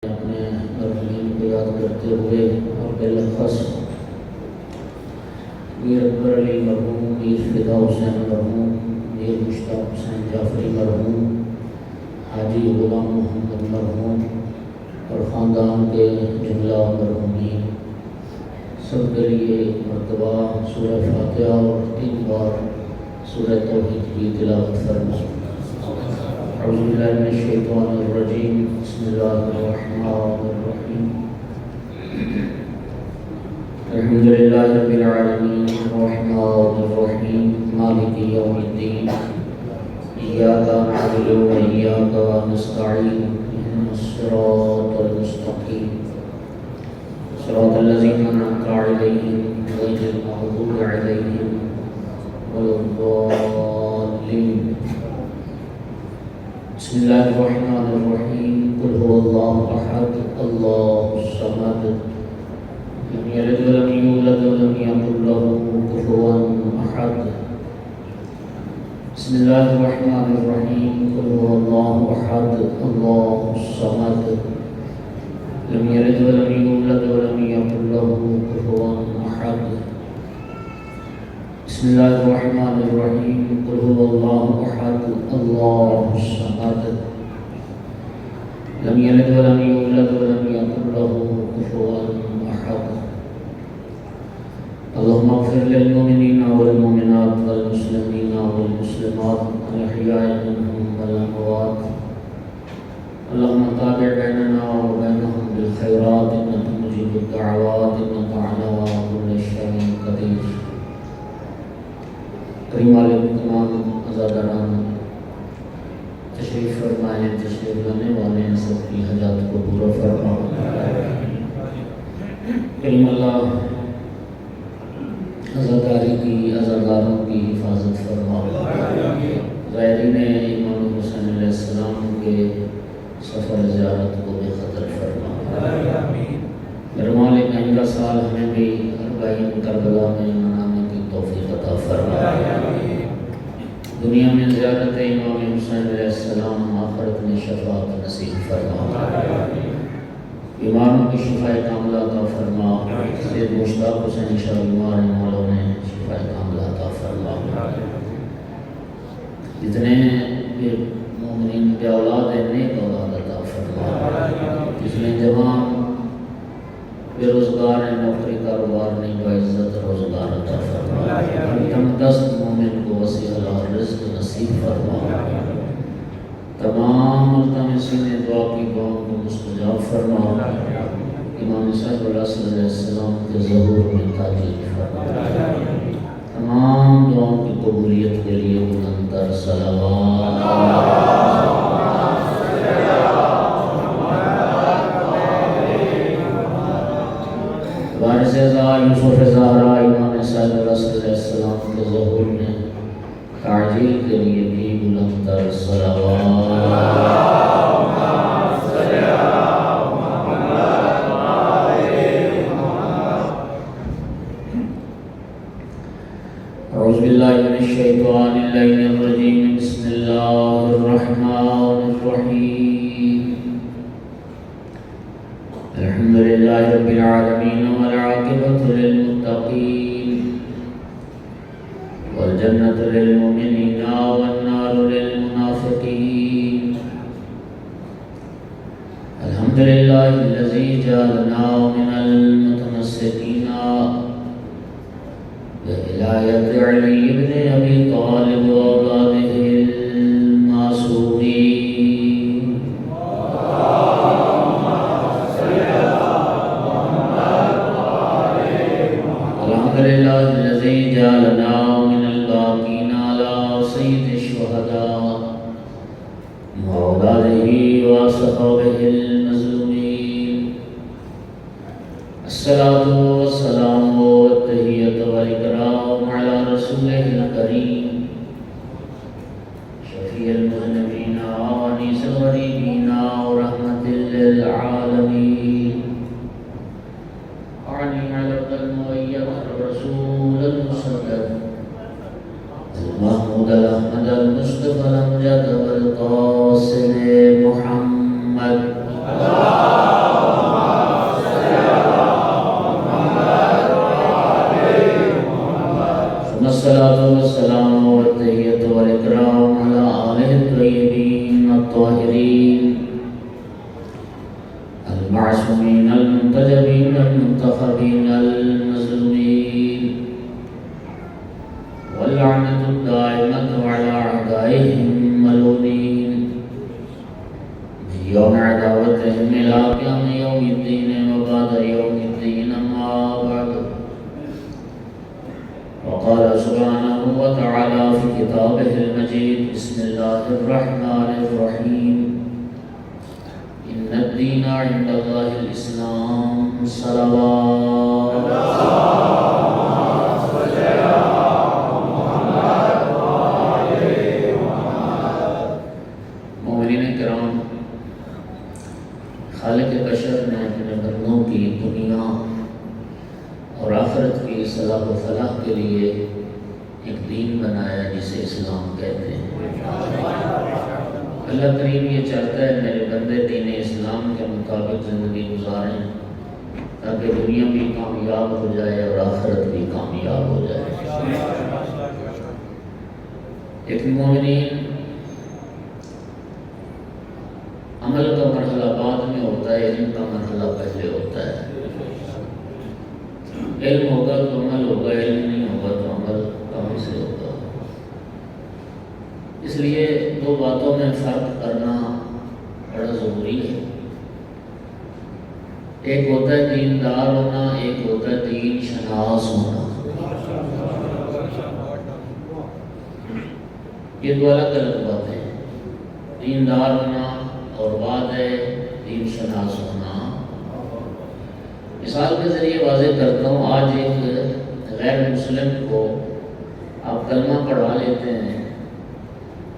اپنے مرحومین کو یاد کرتے ہوئے اور بالاخص میر اکبر علی مرحوم، میر فدا حسین مرحوم، میر مشتاق حسین جعفری مرحوم، حاجی غلام محمد مرحوم اور خاندان کے جملہ مرحومین سب کے لیے مرتبہ سورہ فاتحہ اور 3 بار سورہ توحید کی تلاوت فرمائیں۔ اعوذ باللہ من الشیطان الرجیم، بسم اللہ الرحمن الرحیم، الحمد للہ رب العالمین الرحمن الرحیم مالک یوم الدین، ایاک نعبد و ایاک نستعین، اہدنا الصراط المستقیم، صراط الذین انعمت علیہم غیر المغضوب علیہم ولا الضالین۔ بسم اللہ الرحمن الرحیم، قل هو اللہ احد اللہ الصمد، لم یلد ولم یولد ولم یکن له کفوا احد۔ بسم اللہ الرحمن الرحیم، قل هو اللہ احد اللہ الصمد، لم یلد ولم یولد ولم یکن له کفوا احد۔ بسم اللہ الرحمن الرحیم، قل هو اللہ احد اللہ الصمد، لم یلد ولم یولد ولم یکن له کفوا احد۔ اللهم اغفر للمؤمنین والمؤمنات والمسلمین والمسلمات الاحیاء منهم والاموات، اللهم تابع بیننا وبینهم بالخیرات انک مجیب الدعوات انک علی کل شیء قدیر۔ کریم عالم تمام عزاداران تشریف فرمائیں، تشریف لانے والے ہیں، سب کی حاجات کو پورا فرما۔ کریم اللہ عزاداری کی، عزاداروں کی حفاظت فرما۔ زائرین امام حسین علیہ السلام کے سفر زیارت کو بے خطر فرما۔ میرے مالک آئندہ سال ہمیں بھی 40 کربلا میں منانے کی توفیق عطا فرما۔ دنیا میں زیارت امام حسین علیہ السلام، آخرت میں شفاعت نصیب فرما۔ بیماروں کی شفا کاملہ عطا فرما۔ سید مشتاق حسین شاہ بیمار ہیں، مولا نے شفا کاملہ عطا فرما۔ جتنے بھی مومنین کے اولاد ہیں، نیک اولاد عطا فرما۔ جتنے جوان بے روزگار ہیں، نوکری کاروبار نہیں، باعزت روزگار عطا فرما۔ تم دست مومن کو وسیع حلال رزق نصیب فرما۔ تمام ملتمسین دعا کی دعاؤں کو مستجاب فرما۔ امام صاحب علیہ السلام کے ظہور میں تاجیل فرما۔ تمام دعاؤں کی قبولیت کے لیے بلند تر صلوات۔ وارث زا یوسف زہرا امام صاحب علیہ السلام کے ظہور میں تعجیل کے لیے بھی بلند تر صلوات۔ اعوذ باللہ من الشیطان اللعین الرجیم، بسم اللہ الرحمن الرحیم، الحمد للہ رب العالمین والعاقبۃ للمتقین والجنۃ للمؤمنین والنار للمنافقین، الحمد للہ الذی جعلنا من المتمسکین بولایت علی بن ابی طالب واولاده المعصومین، الحمد للہ الذی جعلنا من الباقین علی سید الشہداء واولاده واصحابہ المظلومین، الصلاۃ والسلام والتحیۃ والاکرام علی رسولہ الکریم شفیع المذنبین وانیس الغریبین ورحمۃ للعالمین، اعنی علق المؤید الرسول المصدق المحمود الاحمد المصطفى الامجد والقاسم محمد المعصومين المنتجبين المنتخبين المظلومين واللعنة الدائمة على أعدائهم الملعونين يوم عداوتهم إلى قيام يوم الدين وبعد يوم الدين أما بعد وقال سبحانه وتعالى في كتابه المجيد بسم الله الرحمن الرحيم إن الدين عند الله الإسلام صلوات مومنین کرام، خالق بشر نے اپنے بندوں کی دنیا اور آخرت کی صلاح و فلاح کے لیے ایک دین بنایا جسے اسلام کہتے ہیں۔ اللہ کریم یہ چاہتا ہے میرے بندے دین اسلام کے مطابق زندگی گزاریں تاکہ دنیا بھی کامیاب ہو جائے اور آخرت بھی کامیاب ہو جائے۔ ایک مومنین عمل کا مرحلہ بعد میں ہوتا ہے، علم کا مرحلہ پہلے ہوتا ہے۔ علم ہوگا تو عمل ہوگا، علم نہیں ہوگا تو عمل کہاں سے ہوگا؟ اس لیے دو باتوں میں فرق کرنا بڑا ضروری ہے۔ ایک ہوتا ہے دیندار ہونا، ایک ہوتا ہے دین شناس ہونا۔ یہ دو الگ الگ باتیں ہیں۔ دیندار ہونا اور بعد ہے دین شناس ہونا۔ مثال کے ذریعے واضح کرتا ہوں، آج ایک غیر مسلم کو آپ کلمہ پڑھا لیتے ہیں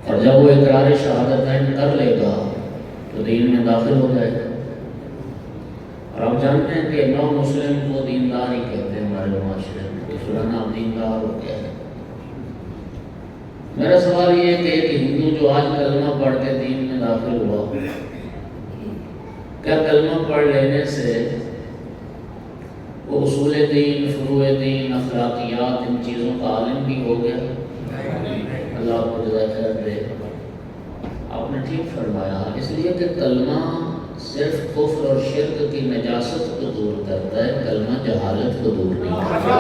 اور جب وہ اقرار شہادتین کر لے گا تو دین میں داخل ہو جائے گا۔ اور آپ جانتے ہیں کہ نو مسلم کو دیندار ہی کہتے ہیں ہمارے معاشرے میں، کہ فلانا دیندار ہو گیا ہے۔ میرا سوال یہ ہے کہ ایک ہندو جو آج کلمہ پڑھ کے دین میں داخل ہوا، کیا کلمہ پڑھ لینے سے وہ اصول دین، فروع دین، اخلاقیات، ان چیزوں کا عالم بھی ہو گیا؟ اللہ آپ کو جزائے خیر دے۔ آپ نے ٹھیک فرمایا، اس لیے کہ کلمہ صرف کفر اور شرک کی نجاست کو دور کرتا ہے، کلمہ جہالت کو دور نہیں کرتا۔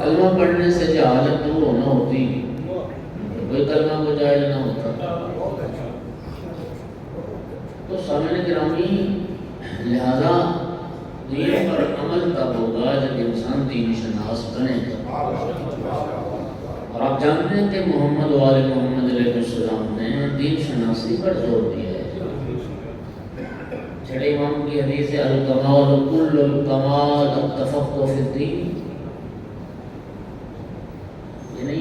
کلمہ پڑھنے سے جہالت دور ہونا ہوتی، کوئی کلمہ کو جاہل نہ ہوتا۔ تو سامعین گرامی، لہذا دین پر عمل تب ہوگا جب انسان دین شناس بنے گا۔ اور آپ جانتے ہیں کہ محمد و آل محمد علیہ السلام نے دین شناسی پر زور دیا ہے۔ چھڑے امام کی حدیث ہے الکمال کل الکمال التفقہ فی الدین۔ یعنی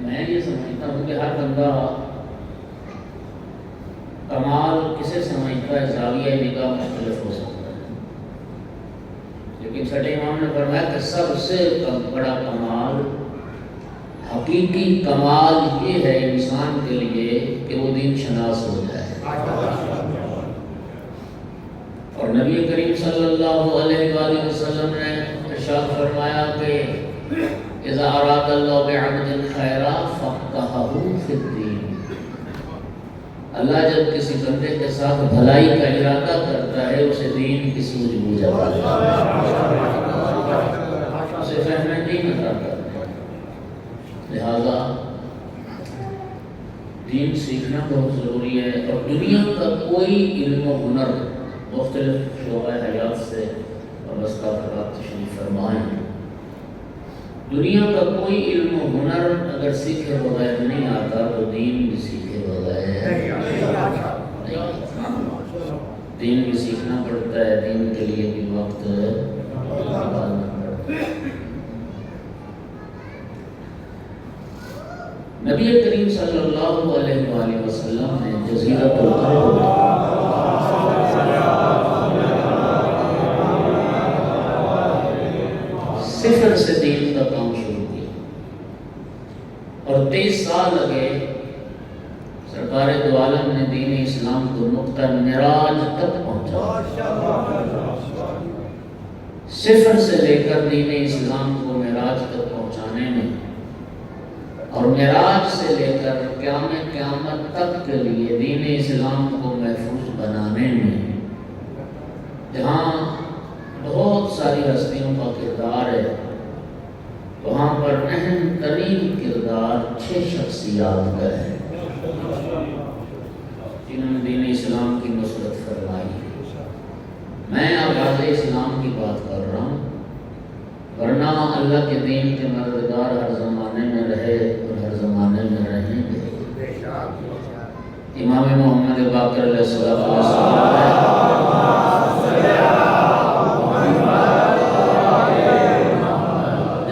میں یہ سمجھتا ہوں کہ ہر بندہ کمال کسے سمجھتا ہے، زاویہ نگاہ مختلف ہو سکتا ہے، لیکن چھٹے امام نے فرمایا کہ سب سے بڑا کمال، حقیقی کمال یہ ہے انسان کے لیے کہ وہ دین شناس ہو جائے۔ اور نبی کریم صلی اللہ علیہ وآلہ وسلم نے ارشاد فرمایا کہ اذا اراد اللہ بعبد خیرا فقہہ فی الدین۔ اللہ جب کسی بندے کے ساتھ بھلائی کا ارادہ کرتا ہے، اسے دین کی سوجھ بوجھ عطا کرتا ہے، اسے فہم دین عطا کرتا ہے۔ لہذا دین سیکھنا بہت ضروری ہے۔ اور دنیا کا کوئی علم و ہنر مختلف شعبۂ حیات سے وابستہ افراد تشریف فرمائیں، دنیا کا کوئی علم و ہنر اگر سیکھے بغیر نہیں آتا تو دین بھی سیکھے بغیر دین بھی سیکھنا پڑتا ہے، دین کے لیے بھی وقت نکالنا پڑتا ہے۔ نبی کریم صلی اللہ علیہ وآلہ وسلم نے جزیرۃ العرب صفر سے دین کا کام شروع کیا اور 23 سال لگے سرکار دو عالم نے دین اسلام کو نقطہ معراج تک پہنچا۔ صفر سے لے کر دین اسلام کو معراج تک پہنچانے میں اور معراج سے لے کر قیامت تک کے لیے دین اسلام کو محفوظ بنانے میں جہاں بہت ساری ہستیوں کا کردار ہے، وہاں پر اہم ترین کردار 6 شخصیات کا ہے جنہوں نے دین اسلام کی نصرت فرمائی۔ میں آغاز اسلام کی بات کر رہا ہوں، ورنہ اللہ کے دین کے مددگار ہر زمانے میں رہے اور ہر زمانے میں رہیں گے۔ امام محمد باقر علیہ السلام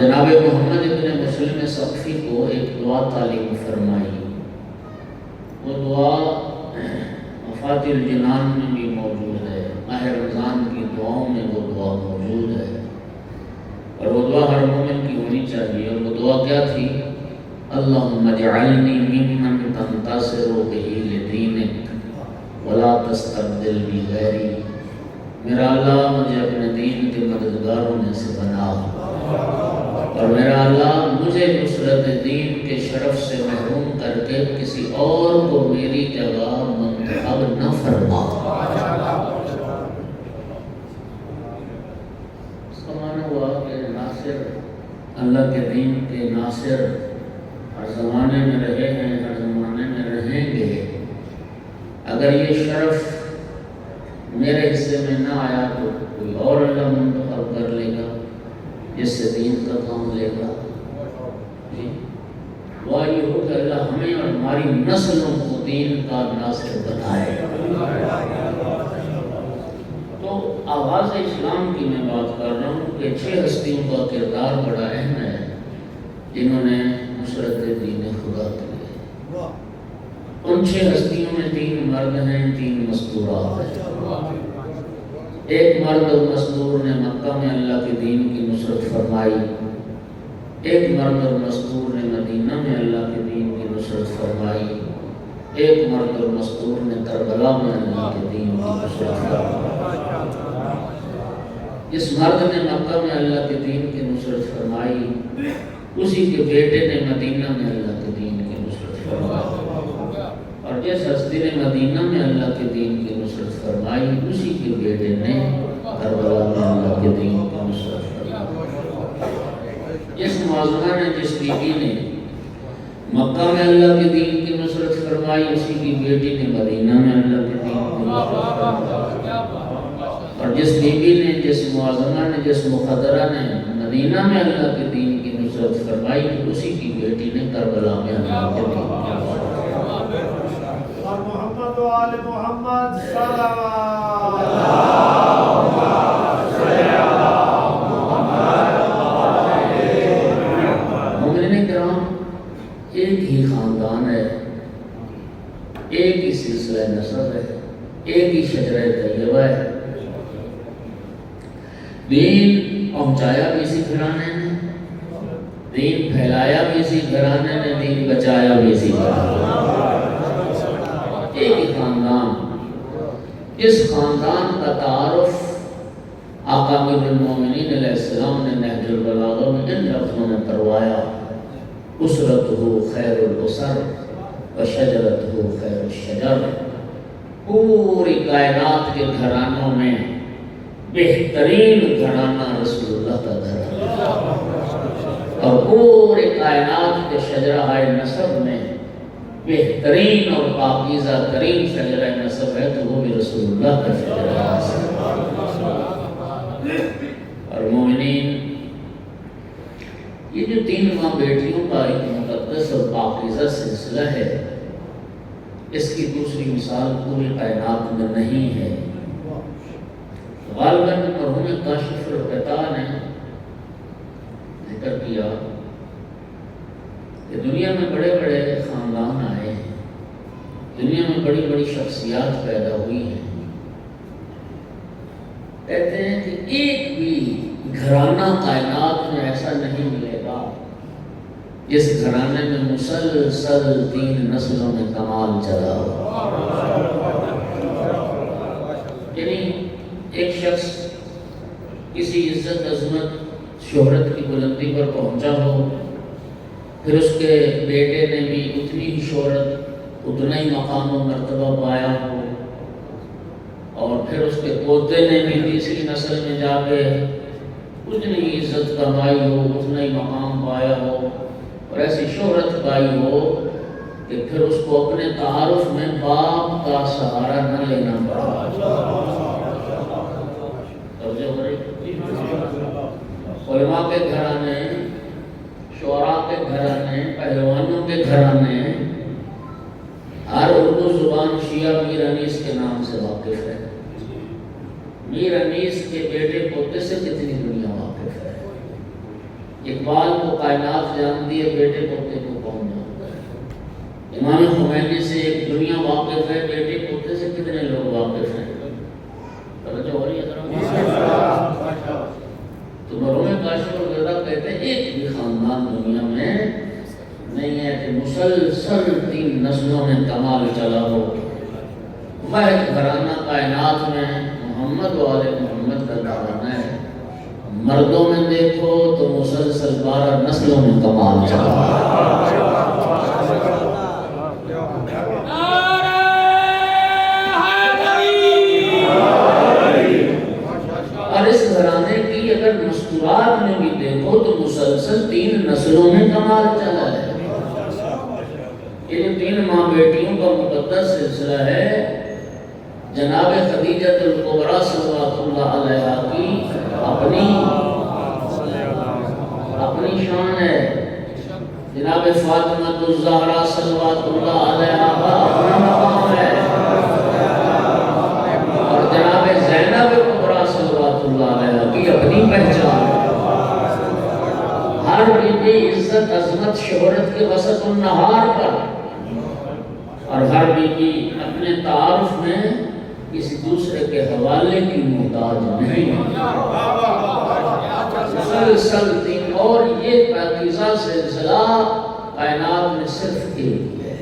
جناب محمد ابن مسلم ثقفی کو ایک دعا تعلیم فرمائی۔ وہ دعا مفاتح الجنان میں بھی موجود ہے، ماہ رمضان کی دعاؤں میں وہ دعا موجود ہے، اور وہ دعا ہر مومن کی ہونی چاہیے۔ اور وہ دعا کیا تھی؟ اللہم اجعلنی ممن تنتصر بہ لدینک ولا تستبدل بغیری۔ میرا اللہ مجھے اپنے دین کے مددگاروں میں سے بنا، اور میرا اللہ مجھے نصرت دین کے شرف سے محروم کر کے کسی اور کو میری جگہ منتخب نہ فرما۔ اس کا معنی ہوا کہ ناصر، اللہ کے دین کے ناصر ہر زمانے میں رہے ہیں، ہر زمانے میں رہیں گے۔ اگر یہ شرف میرے حصے میں نہ آیا تو کوئی اور اللہ منتخب کر لے گا جس سے دین کا کام لے گا۔ جی دعا یہ ہو کہ اللہ ہمیں اور ہماری نسلوں کو دین کا ناصر بنائے۔ تو آغاز اسلام کی میں بات کر رہا ہوں کہ 6 ہستیوں کا کردار بڑا اہم ہے جنہوں نے نصرت دین خدا کی ہے۔ ان 6 ہستیوں میں 3 مرد ہیں، 3 مستورات ہیں۔ ایک مرد اور مستور نے مکہ میں اللہ کے دین کی نصرت فرمائی، ایک مرد اور مستور نے مدینہ میں اللہ کے دین کی نصرت فرمائی، ایک مرد اور مستور نے کربلا میں اللہ کے دین کی نصرت فرمائی۔ جس مرد نے مکہ میں اللہ کے دین کی نصرت فرمائی، اسی کے بیٹے نے مدینہ میں اللہ کے دین کی نصرت فرمائی، اور جس ہستی نے مدینہ میں اللہ کے دین کی نصرت فرمائی، اسی کے بیٹے نے کربلا میں اللہ کے دین کی نصرت فرمائی۔ جس موازنہ نے، جس بیوی نے مکہ میں اللہ کے دین کی نصرت فرمائی، اسی کی بیٹی نے مدینہ میں اللہ کے دین کی نصرت فرمائی، اور جس بیوی نے، جس موازنہ نے، جس مقدرہ نے مدینہ میں اللہ کے دین کی نصرت فرمائی، اسی کی بیٹی نے کربلا میں اللہ کے دین کی نصرت فرمائی۔ محمد و آل محمد صلوات۔ مومنین کرام، ایک ہی خاندان ہے، ایک ہی سلسلہ نسب ہے، ایک ہی شجرہ طیبہ ہے۔ دین پہنچایا بھی اسی گھرانے نے، دین پھیلایا بھی اسی گھرانے نے، دین بچایا بھی اسی گھرانے نے۔ ایک ہی خاندان، اس خاندان کا تعارف آقا امیر المومنین علیہ السلام نے نہج البلاغہ میں ان لفظوں میں کروایا: اسرتہ خیر الاسر و شجرتہ خیر الشجر۔ پوری کائنات کے گھرانوں میں بہترین گھرانہ رسول اللہ کا گھرانہ، اور پوری کائنات کے شجرہ نسب میں بہترین اور پاکیزہ ترین شجرہ نسب ہے تو وہ بھی رسول اللہ کا شجرہ نسب۔ اور مومنین، یہ جو 3 ماں بیٹیوں کا ایک مقدس اور پاکیزہ سلسلہ ہے، اس کی دوسری مثال پوری کائنات میں نہیں ہے۔ غالباً مرحوم کاشف الغطا نے ذکر کیا کہ دنیا میں بڑے بڑے خاندان آئے ہیں، دنیا میں بڑی بڑی شخصیات پیدا ہوئی ہیں۔ کہتے ہیں کہ ایک بھی گھرانہ کائنات میں ایسا نہیں ملے گا جس گھرانے میں مسلسل 3 نسلوں میں کمال چلا ہو۔ یعنی ایک شخص کسی عزت عظمت شہرت کی بلندی پر پہنچا ہو، پھر اس کے بیٹے نے بھی اتنی ہی شہرت، اتنا ہی مقام و مرتبہ پایا ہو، اور پھر اس کے پوتے نے بھی تیسری نسل میں جا کے اتنی ہی عزت کمائی ہو، اتنا ہی مقام پایا ہو، اور ایسی شہرت پائی ہو کہ پھر اس کو اپنے تعارف میں باپ کا سہارا نہ لینا پڑا۔ علماء کے گھرانے، شعراء کے گھرانے، پہلوانوں کے گھرانے، ہر اردو زبان شیعہ میر انیس کے نام سے واقف ہے۔ میر انیس کے بیٹے پوتے سے کتنی دنیا واقف ہے۔ اقبال کو کائنات جانتی ہے، بیٹے پوتے کو کون جانتا ہے؟ امام خمینی سے ایک دنیا واقف ہے، بیٹے پوتے سے کتنے لوگ واقف ہیں؟ توجہ ہو رہی ہے ذرا؟ تو مرحوم کاشف الغدا کہتے ہیں ایک بھی خاندان دنیا میں نہیں ہے کہ مسلسل 3 نسلوں میں کمال چلا ہو۔ واحد گھرانہ کائنات میں محمد و آل محمد کا گھرانہ ہے۔ مردوں میں دیکھو تو مسلسل 12 نسلوں میں کمال چلا ہے۔ اور اس گھرانے کی اگر مستورات میں بھی دیکھو تو مسلسل 3 نسلوں میں کمال چلا ہے۔ یہ 3 ماں بیٹیوں کا مقدس سلسلہ ہے، جناب خدیجہ الکبریٰ صلوات اللہ علیہا کی اپنی شان ہے، جناب فاطمہ الزہرا صلوات اللہ علیہا کا اپنا مقام ہے، اور جناب زینب کبریٰ صلوات اللہ علیہا کی اپنی پہچان ہے۔ ہر بیوی عزت، عظمت، شہرت کے وسط النہار پر، اور ہر بیوی اپنے تعارف میں کسی دوسرے کے حوالے کی محتاج نہیں ہے۔ مسلسل 3، اور یہ پاکیزہ سلسلہ کائنات میں صرف ایک ہے۔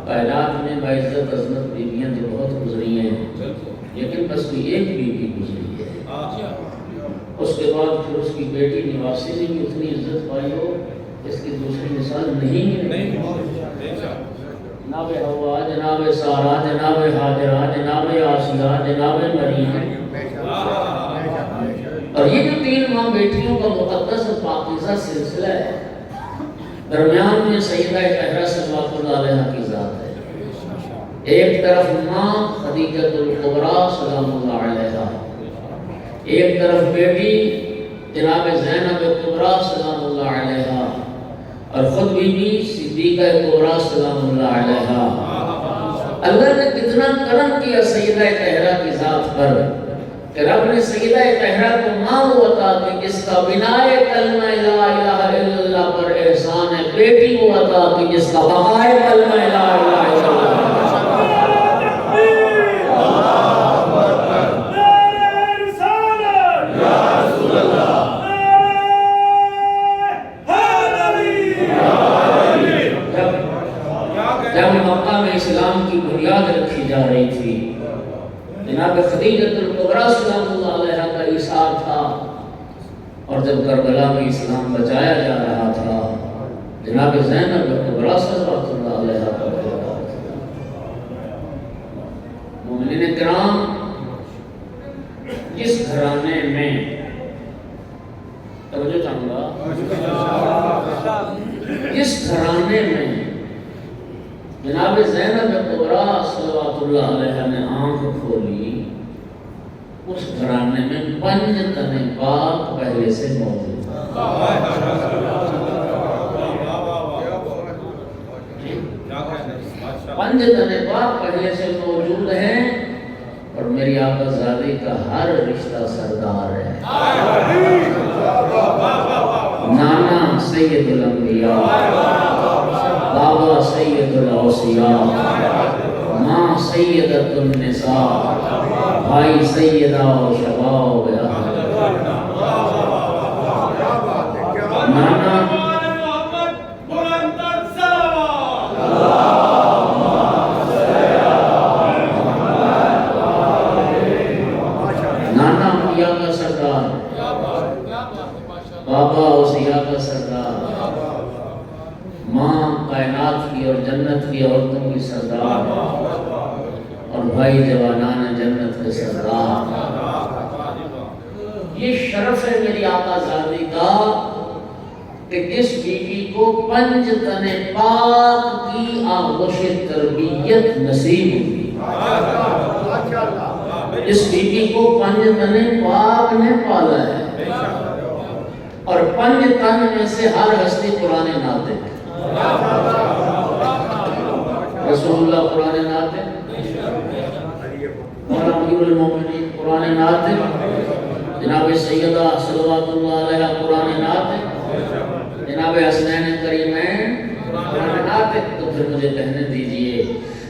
کائنات میں باعزت عظمت بیویاں تو بہت گزری ہیں، لیکن بس کوئی ایک بیوی گزری ہے۔ اس کے بعد پھر اس کی بیٹی نواسی نے بھی اتنی عزت پائی ہو، اس کی دوسری مثال نہیں ہے۔ جناب حوا، جناب سارہ، جناب ہاجرہ، جناب آسیہ، جناب مریم، اور یہ جو 3 ماں بیٹیوں کا مقدس اور پاکیزہ سلسلہ ہے، درمیان میں سیدہ طاہرہ صلوات اللہ علیہا کی ذات ہے۔ ایک طرف ماں خدیجہ الکبریٰ سلام اللہ علیہا، ایک طرف بیٹی جناب زینب کبریٰ سلام اللہ علیہا، اور خود بیوی صدیقہ کبریٰ سلام اللہ علیہا۔ اللہ نے کتنا کرم کیا سیدہ طاہرہ کی ذات پر کہ رب نے سیدہ طاہرہ کو ماں وہ عطا کی جس کا بنائے کلمہ لا الہ الا اللہ پر احسان ہے، بیٹی وہ عطا کی جس کا بقائے کلمہ لا الہ الا اللہ۔ جب مکہ میں اسلام کی بنیاد رکھی جا رہی تھی، جناب خدیجہ الکبریٰ سلام اللہ علیہا کا ایثار تھا، اور جب کربلا میں اسلام بچایا جا رہا تھا، جناب زینب کبریٰ صلوات اللہ علیہا کا کردار تھا۔ مومنین کرام، جس گھرانے میں توجہ چاہوں گا، جس گھرانے میں جناب زینب کبریٰ صلوات اللہ علیہا نے آنکھ کھولی، اس گھرانے میں 5 تن پاک پہلے سے موجود ہیں۔ 5 تن پاک پہلے سے موجود ہیں، اور میری آقا زادی کا ہر رشتہ سردار ہے۔ نانا سید الانبیاء، بابا سید الاوصیاء، ماں سیدۃ النساء، بھائی سیدہ و شباب نانا نانا انبیاء کا سردار، بابا اوصیاء کا سردار، مردوں کی سردار اور بھائی جوانان جنت کے سردار. یہ شرف ہے میری آقا زادی کا کہ جس بیوی کو 5 تن پاک کی آغوش تربیت نصیب ہوئی، اس بیوی کو 5 تن پاک نے پالا ہے، اور 5 تن میں سے ہر ہستی قرآن ناطق، رسول اللہ قرآن ناطق، مولا امیر المومنین قرآن ناطق، جناب سیدہ صلوات اللہ علیہ قرآن ناطق، جناب حسنین کریمین قرآن ناطق. تو پھر مجھے کہنے دیجئے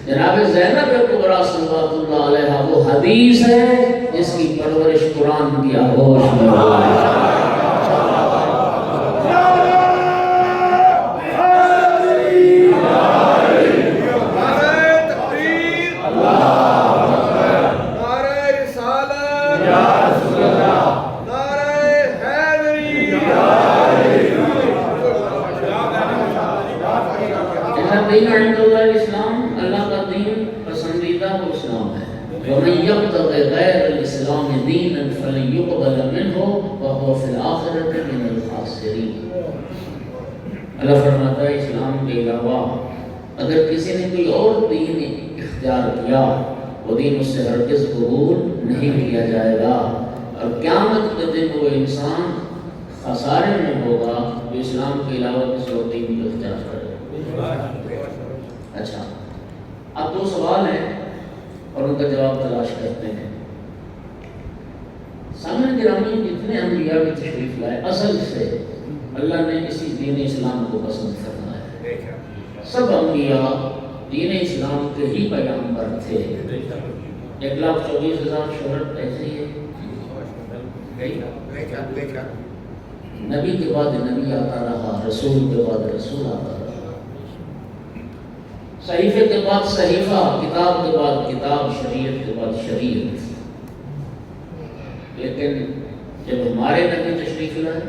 جناب زینب کبریٰ صلوات اللہ علیہ وہ حدیث ہے جس کی پرورش قرآن کی آغوش میں ہوئی. دین عند اللہ اسلام، اللہ کا دین پسندیدہ وہ اسلام ہے. وَمَن يَبْتَغِ غَيْرَ الْإِسْلَامِ دِينًا فَلَن يُقْبَلَ مِنْهُ وَهُوَ فِي الْآخِرَةِ مِنَ الْخَاسِرِينَ. اللہ فرماتا ہے اسلام کے علاوہ اگر کسی نے کوئی اور دین اختیار کیا وہ دین اس سے ہرگز قبول نہیں کیا جائے گا، اور قیامت کے دن وہ انسان خسارے میں ہوگا جو اسلام کے علاوہ کسی اور دین کو اختیار کرے. اچھا، اب 2 سوال ہیں اور ان کا جواب تلاش کرتے ہیں. سامعین گرامی، جتنے انبیاء بھی تشریف لائے اصل سے اللہ نے اسی دین اسلام کو پسند کرنا ہے. سب انبیاء دین اسلام کے ہی پیغمبر تھے. 1,24,000 شہرت ایسے ہی ہے. نبی کے بعد نبی آتا رہا، رسول کے بعد رسول آتا رہا، صحیفے کے بعد صحیفہ، کتاب کے بعد کتاب، شریعت کے بعد شریعت. لیکن جب ہمارے نبی تشریف لائے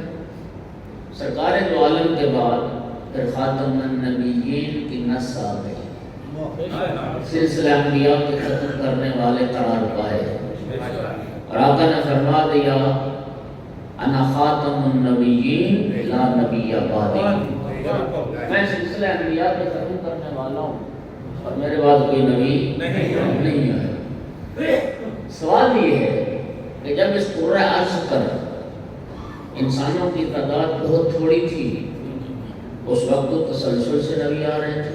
سرکار دو عالم کے بعد پھر خاتم النبیین کی نس آ گئی، سلسلہ انبیاء کے ختم کرنے والے قرار پائے، اور آقا نے فرما دیا انا خاتم النبیین لا نبی بعدی، میں سلسلہ انبیاء کے ختم کرنے والا ہوں اور میرے بعد کوئی نبی نہیں آیا. سوال یہ ہے کہ جب اس پورے عرض پر انسانوں کی تعداد بہت تھوڑی تھی، اس وقت تو تسلسل سے نبی آ رہے تھے.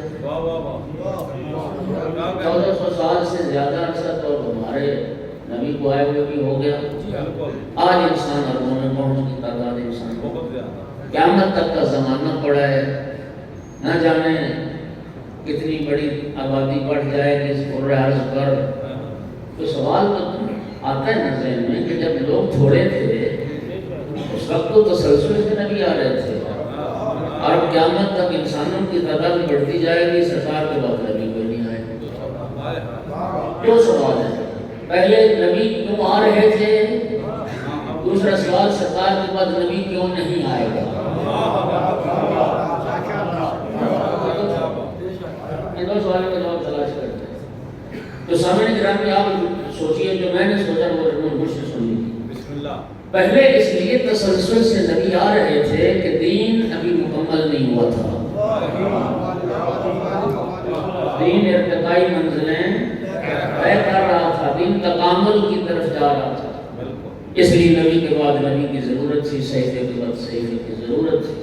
1400 سال سے زیادہ عرصہ تو ہمارے نبی کو آئے ہوئے بھی ہو گیا. آج انسان اربوں میں پہنچ کی تعداد انسان قیامت تک کا زمانہ پڑا ہے، نہ جانے کتنی بڑی آبادی بڑھ جائے گی اس پورے عرض پر. تو سوال تو آتا ہے نا ذہن میں کہ جب لوگ تھوڑے تھے اس وقت تو تسلسل سے نبی آ رہے تھے، اور قیامت تک انسانوں کی تعداد بڑھتی جائے گی، سرکار کے بعد نبی کوئی نہیں آئے گا. 2 سوال ہیں. پہلے نبی کیوں آ رہے تھے؟ دوسرا سوال سرکار کے بعد نبی کیوں نہیں آئے گا؟ ان 2 سوالوں کا جواب تلاش کرتے ہیں. تو سامعین گرامی آپ سوچئے، جو میں نے سوچا وہ مجھ سے سنیے. پہلے اس لیے تسلسل سے نبی آ رہے تھے کہ دین ابھی مکمل نہیں ہوا تھا، دین ارتقائی منزلیں طے کر رہا تھا، دین تکامل کی طرف جا رہا تھا. اس لیے نبی کے بعد نبی کی ضرورت تھی، صحیفے کے بعد صحیفے کی ضرورت تھی.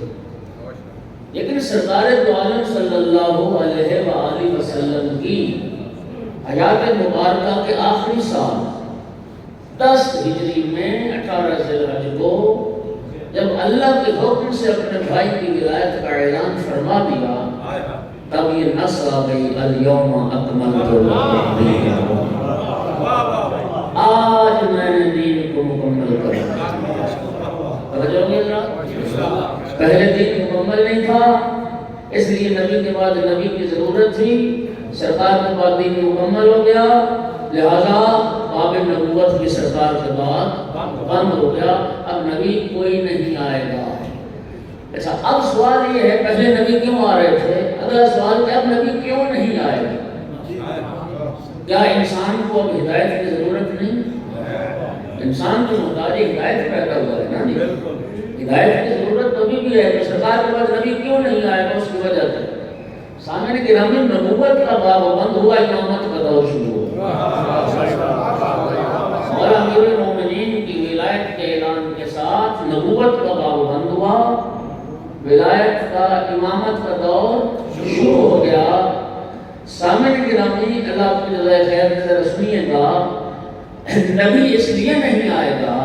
لیکن سرکار دو عالم صلی اللہ علیہ وآلہ وسلم کی حیات مبارکہ کے آخری سال 10 ہجری میں 18 ذی الحج کو جب اللہ کے حکم سے اپنے بھائی کی ولایت کا اعلان فرما دیا، تب یہ نص آ گئی الیوم اکملت لکم دینکم، آج میں نے دین کو مکمل کر دیا. توجہ ہوگی حضرات؟ پہلے دین مکمل نہیں تھا، اس لیے نبی کے بعد نبی کی ضرورت تھی. سرکار کے بعد دین مکمل ہو گیا، لہذا باب نبوت بھی سرکار کے بعد بند ہو گیا. اب نبی کوئی نہیں آئے گا. اچھا اب سوال یہ ہے پہلے نبی کیوں آ رہے تھے؟ اگلا سوال کہ اب نبی کیوں نہیں آئے گا؟ کیا انسان کو اب ہدایت کی ضرورت نہیں؟ انسان تو محتاج ہدایت پیدا ہوا ہے نا جی، ہدایت کی ضرورت تو ابھی بھی ہے، تو سرکار کے بعد نبی کیوں نہیں آئے گا اس کی وجہ سے سامنے گرامی نبوت کا باب بند ہوا، امامت کا دور شروع ہوا اور امیر المومنین کی ولایت کے اعلان کے ساتھ نبوت کا باب بند ہوا، ولایت کا امامت کا دور شروع ہو گیا۔ سامنے گرامی اللہ کی جزائے خیر سے رسمیے گا نبی اس لیے نہیں آئے گا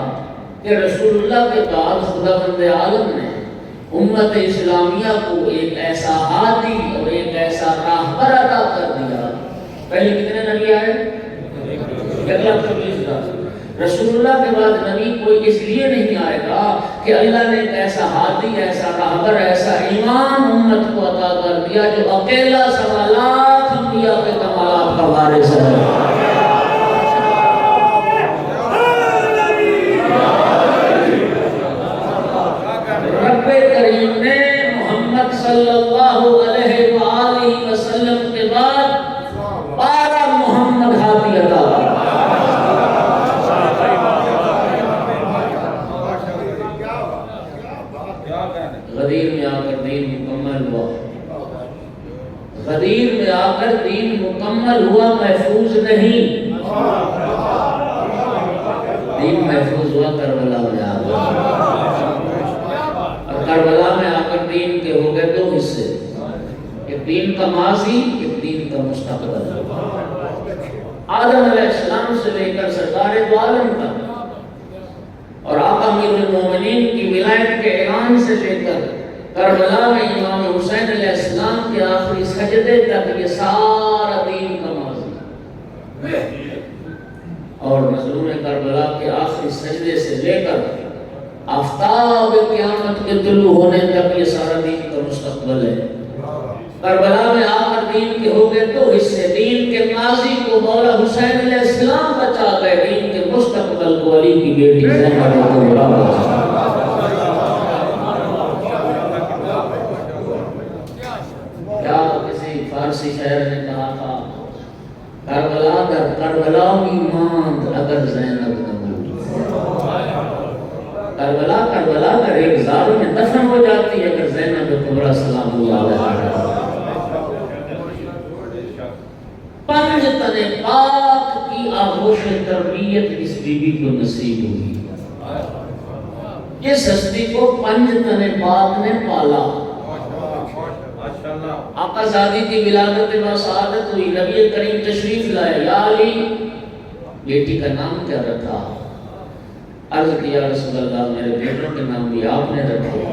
کہ رسول اللہ کے بعد خداوند عالم نے امت اسلامیہ کو ایک ایسا ہادی اور ایک ایسا راہبر عطا کر دیا۔ پہلے کتنے نبی آئے؟ 1,20,000۔ رسول اللہ کے بعد نبی کوئی اس لیے نہیں آئے گا کہ اللہ نے ایک ایسا ہادی، ایسا راہبر، ایسا امام امت کو عطا کر دیا جو اکیلا 1.25 لاکھ انبیاء کے کمالات کا وارث ہے۔ رب کریم نے محمد صلی اللہ علیہ وآلہ وسلم کے بعد 12 محمد ہادی عطا غدیر میں آ کر دین مکمل ہوا، غدیر میں آ کر دین مکمل ہوا، محفوظ نہیں۔ دین محفوظ ہوا کربلا میں آ کر، اور کربلا میں آ کر دین کے ہو گئے 2 حصے، ایک دین کا ماضی، ایک دین کا مستقبل۔ آدم علیہ السلام سے لے کر سرکار دو عالم تک اور آقا امیر المومنین کی ولایت کے اعلان سے لے کر کربلا میں امام حسین علیہ السلام کے آخری سجدے تک یہ سارا دین کا ماضی، اور مظلوم کربلا کے آخری سجدے سے لے کر آفتاب قیامت کے طلوع ہونے تک یہ سارا دین کا مستقبل ہے۔ کربلا میں آ کر دین کے ہو گئے 2 حصے، دین کے ماضی کو مولا حسین علیہ السلام بچا گئے، دین کے مستقبل کو علی کی بیٹی زینب کبریٰ بچا۔ کیا کسی فارسی شاعر نے کہا تھا، کربلا در کربلا می ماند اگر زینب نبود۔ کربلا در ایک زار میں دفن ہو جاتی ہے اگر زینب کبریٰ سلام اللہ علیہ۔ 5 تن پاک کی آغوش تربیت اس بی بی کو نصیب ہوئی۔ اس ہستی کو 5 تن پاک نے پالا۔ آقا زادی کی ولادت با سعادت ہوئی، نبی کریم تشریف لائے، یا علی بیٹی کا نام کیا رکھا؟ عرض کیا رسول اللہ میرے بیٹوں کے نام بھی آپ نے رکھے،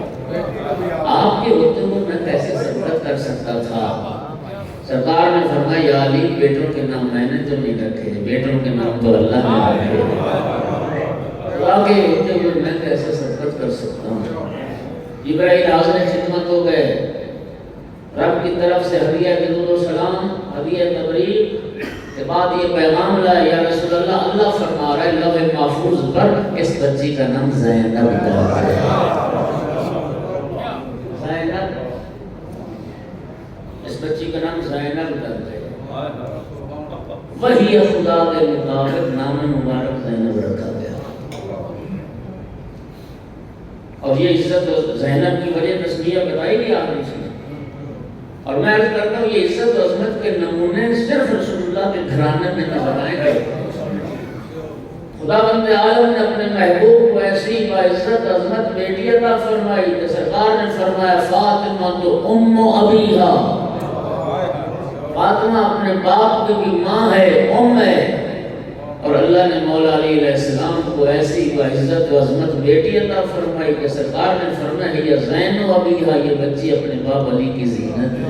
آپ کے ہوتے ہوئے میں کیسے سبقت کر سکتا تھا؟ سرکار نے فرمایا یا علی بیٹوں کے نام میں نے تو نہیں رکھے، بیٹوں کے نام تو اللہ نے رکھے، آگے ہوتے ہوئے میں کیسے سبقت کر سکتا ہوں؟ جبرائیل حاضر خدمت ہو گئے، رب کی طرف سے ہدیہ درود و سلام، ہدیہ تبریک کے بعد یہ پیغام لایا، یا رسول اللہ اللہ فرما رہا ہے لوح محفوظ پر اس بچی کا نام زینب رکھا ہے۔ زینب، اس بچی کا نام زینب رکھا ہے، وہی خدا کے مطابق نام مبارک زینب رکھا گیا۔ اور یہ عزت زینب کی وجہ تسمیہ بتائی گئی آخری سے، اور میں عرض کرتا ہوں یہ عزت و عظمت کے نمونے صرف رسول اللہ کے گھرانے میں نظر آئے گئے۔ خداوند عالم نے اپنے محبوب کو ایسی باعزت عظمت بیٹی عطا فرمائی کہ سرکار نے فرمایا فاطمہ تو ام ابیہا، فاطمہ اپنے باپ کی بھی ماں ہے، ام ہے، اور اللہ نے مولا علی علیہ السلام کو ایسی باعزت و عظمت بیٹی عطا فرمائی کہ سرکار نے فرمایا یہ زینب ابیہا، یہ بچی اپنے باپ علی کی زینت ہے۔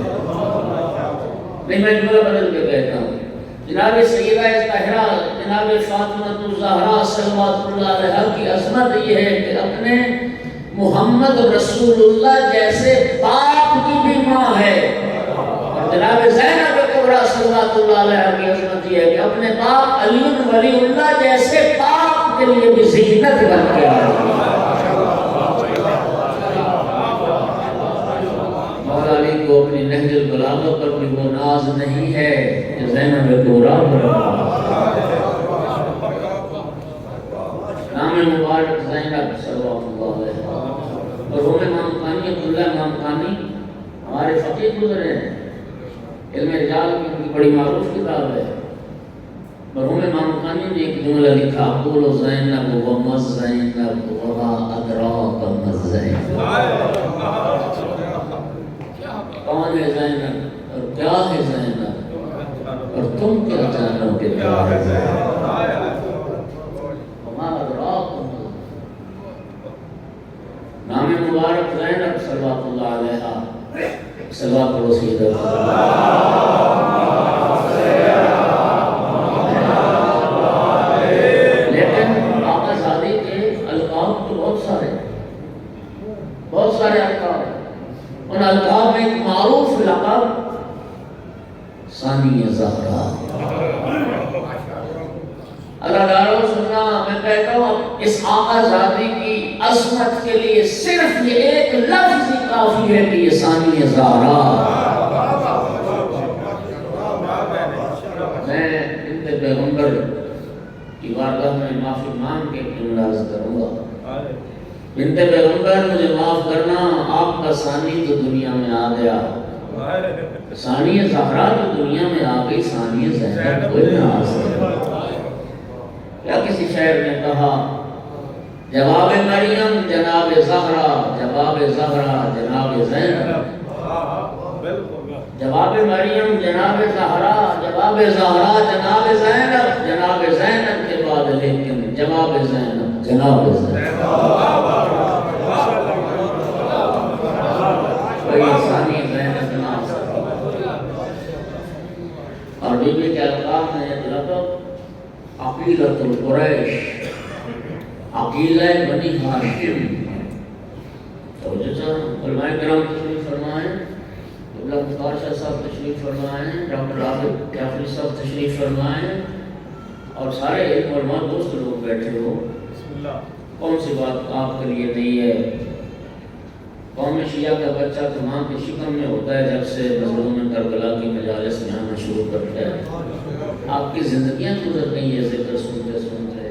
نہیں میں جملہ بدل کے کہتا ہوں، جناب سیدہ طاہرہ جناب فاطمہ الزہرا صلوات اللہ علیہا کی عظمت یہ ہے کہ اپنے محمد رسول اللہ جیسے باپ کی بھی ماں ہے، اور جناب زینب کبریٰ صلوات اللہ علیہا کی عظمت یہ ہے کہ اپنے باپ علی ولی اللہ جیسے باپ کے لیے بھی زینت بن کے آئی۔ اپنی نہج البلاغہ پر بھی وہ ناز نہیں ہے کہ زینب کبریٰ پر نام مبارک زینب صلوات اللہ علیہ مرحوم امام مقانی عبداللہ امام مقانی ہمارے فقیر گزرے ہیں، علم رجال کی ان کی بڑی معروف کتاب ہے۔ مرحوم امام مقانی نے ایک جملہ لکھا قول زینب و مز زینب وما ادراک مز زینب، کون ہے زینب اور کیا ہے زینب اور تم کیا جانو کہ کیا ہے زینب، وما ادراک مز نام مبارک زینب صلوات اللہ علیہ صلوات رسول لیکن آقا زادی کے القاب تو بہت سارے القاب ہیں۔ ان القاب میں ایک معروف لقب ثانی زہرا۔ اللہ دارو سننا، میں کہتا ہوں اس آقا زادی کی عظمت کے لیے صرف یہ ایک لفظ ہی کافی ہے کہ یہ ثانی زہرا۔ میں بنت پیغمبر کی بارگاہ میں معافی مانگ کے جملہ عرض کروں گا، بنت پیغمبر مجھے معاف کرنا، آپ کا ثانی تو دنیا میں آ گیا، ثانی زہرا تو دنیا میں آ گئی، ثانی زینب کوئی نہ آ سکتا۔ کیا کسی شاعر نے کہا جواب مریم جناب زہرا، جواب زہرا جناب زینب، جواب مریم جناب زہرا، جواب زہرا جناب زینب، جناب زینب کے بعد لیکن جواب زینب جناب زینب، کوئی ثانی زینب نہ آ سکتا۔ اور بی بی کے القاب میں ایک لقب عقیلۃ القریش، عقیلہ بنی ہاشم۔ تو جیسا علماء کرام تشریف فرمائیں، قبلہ مختار شاہ صاحب تشریف فرمائیں، ڈاکٹر عابد جعفری صاحب تشریف فرمائیں، اور سارے علم علماء دوست لوگ بیٹھے ہو، کون سی بات آپ کے لیے نہیں ہے؟ قوم شیعہ کا بچہ تو ماں کی شکم میں ہوتا ہے جب سے مظلوم کربلا کی مجالس میں آنا شروع کرتا ہے۔ آپ کی زندگیاں گزر گئی یہ ذکر سنتے سنتے۔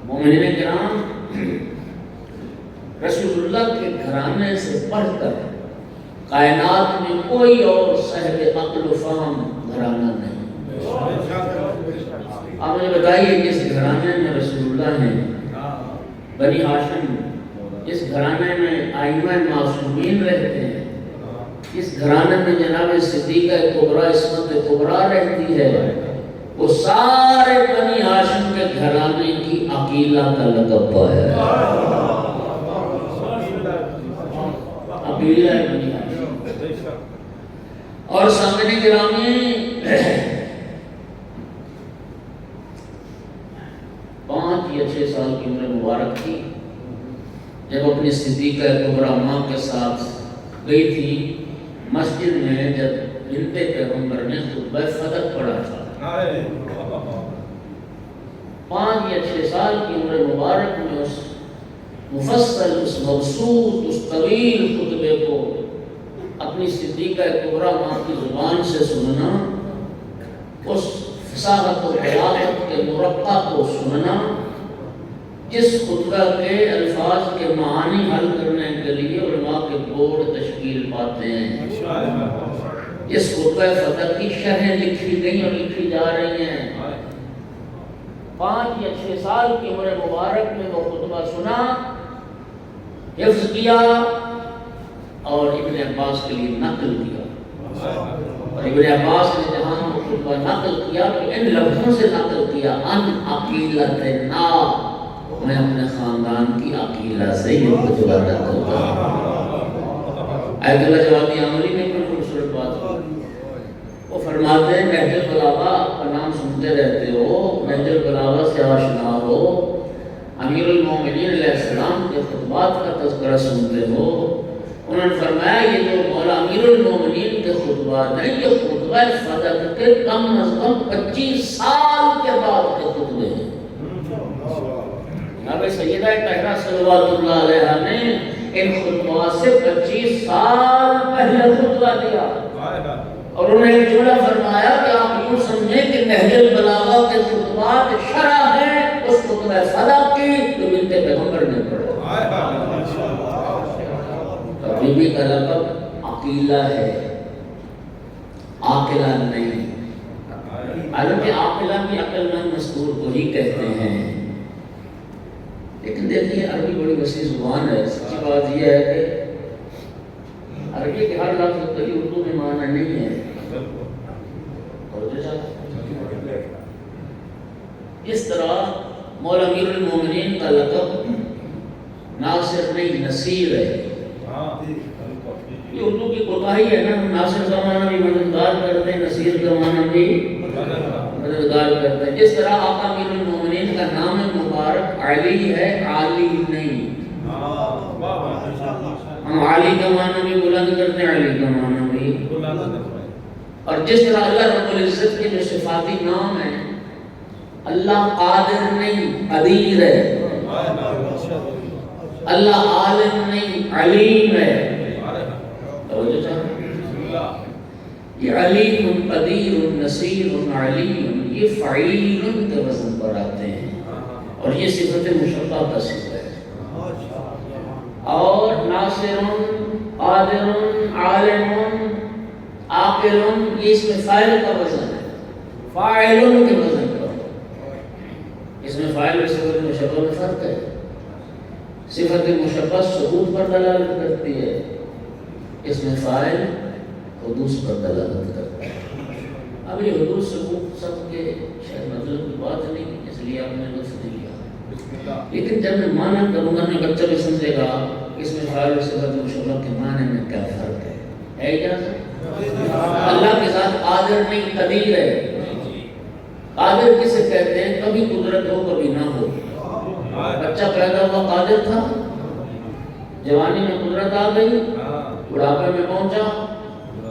مومنین کرام، رسول اللہ کے گھرانے سے پڑھ کر کائنات میں کوئی اور صاحب عقل و فہم گھرانہ نہیں۔ آپ مجھے بتائیے جس گھرانے میں رسول اللہ ہیں، بنی ہاشم، جس گھرانے میں ائمہ معصومین رہتے ہیں، اس گھرانے میں جناب صدیقہ کبریٰ عصمت کبریٰ رہتی ہے، وہ سارے بنی ہاشم کے گھرانے کی عقیلہ کا لقب ہے۔ عقیلہ بنی ہاشم۔ اور سامنے گرامی، 5 یا 6 سال کی عمر مبارک تھی جب اپنی صدیقہ کبریٰ ماں کے ساتھ گئی تھی مسجد میں، جب بنت پیغمبر نے خطبہ فتح پڑھا تھا۔ 5 یا 6 سال کی عمر مبارک میں اس مفصل، اس مبسوط، اس طویل خطبے کو اپنی صدیقہ کبریٰ ماں کی زبان سے سننا، اس فصاحت و بلاغت کے مرقع کو سننا، جس خطبہ کے الفاظ کے معانی حل کرنے کے لیے علماء کے بورڈ تشکیل پاتے ہیں، جس خطبہ فتح کی شرحیں لکھی گئی اور لکھی جا رہی ہیں۔ 5 یا 6 سال کی عمر مبارک میں وہ خطبہ سنا، حفظ کیا اور ابن عباس کے لیے نقل کیا۔ اور ابن عباس نے جہاں وہ خطبہ نقل کیا تو ان لفظوں سے نقل کیا، ان عقیلتنا، میں اپنے خاندان کی عقیلہ سے یہ خطبہ نقل کرتا ہوں۔ آیت اللہ جوابی عملی میں کوئی خوبصورت بات ہو، وہ فرماتے ہیں نہج البلاغہ کا نام سنتے رہتے ہو، نہج البلاغہ سے آشنا ہو، امیر المومنین علیہ السلام کے خطبات کا تذکرہ سنتے ہو۔ انہوں نے فرمایا یہ جو مولا امیر المومنین کے خطبات ہیں، یہ خطبہ فتح کے کم از کم 25 سال کے بعد کے خطبے ہیں۔ جناب سیدہ طاہرہ صلوات اللہ علیہا نے ان خطبات سے 25 سال پہلے خطبہ دیا اور انہوں نے ایک جملہ فرمایا کہ آپ یوں سمجھیں کہ نہج البلاغہ کے خطبات شرح ہے اس خطبہ صدق کی جو بنت پیغمبر نے پڑھا۔ بی بی کا لقب عقیلہ ہے، عاقلہ نہیں، حالانکہ عاقلہ بھی عقل مند مذکور کو ہی کہتے ہیں، لیکن دیکھیے عربی بڑی وسیع زبان ہے۔ سچی بات یہ ہے کہ عربی کے ہر لفظ کا اردو میں معنی نہیں ہے۔ اس طرح مولا امیر المومنین کا لقب ناصر نہیں نصیر ہے۔ یہ اردو کی کوتاہی ہے نا، ناصر کا معنی بھی مددگار کرتے ہیں، نصیر کا معنی بھی مددگار کرتے ہیں۔ جس طرح آقا امیر المومنین کا نام مبارک علی ہے، عالی نہیں۔ ہم علی کا معنی بھی بلند کرتے ہیں، علی کا معنی بھی بلند۔ اور جس طرح اللہ رب العزت کے جو صفاتی نام ہیں، اللہ قادر نہیں قدیر ہے، اللہ عالم نہیں علیم ہے۔ یہ علیم قدیر نصیر علیم یہ فعیل کے وزن پر آتے ہیں اور یہ صفت مشبہ کا صفت ہے۔ اور ناصر قادر عالم عاقل یہ اس میں فاعل کا وزن ہے، فاعل کے وزن پر۔ اس میں فاعل اور صفت مشبہ میں فرق ہے۔ صفت مشبہ ثبوت پر دلالت کرتی ہے، اس میں فاعل حدوث پر دلالت کرتا ہے۔ اب یہ حدوث ثبوت سب کے شاید مطلب کی بات نہیں، اس لیے آپ نے لطف نہیں لیا، لیکن جب میں معنی کروں گا نا بچہ بھی سمجھے گا اس میں فاعل اور صفت مشبہ کے معنی میں کیا فرق ہے کیا سر؟ اللہ کے ساتھ قادر نہیں قدیر ہے۔ قادر کسے کہتے ہیں؟ کبھی قدرت ہو کبھی نہ ہو۔ بچہ پیدا ہوا قادر تھا، جوانی میں قدرت آ گئی، بڑھاپے میں پہنچا،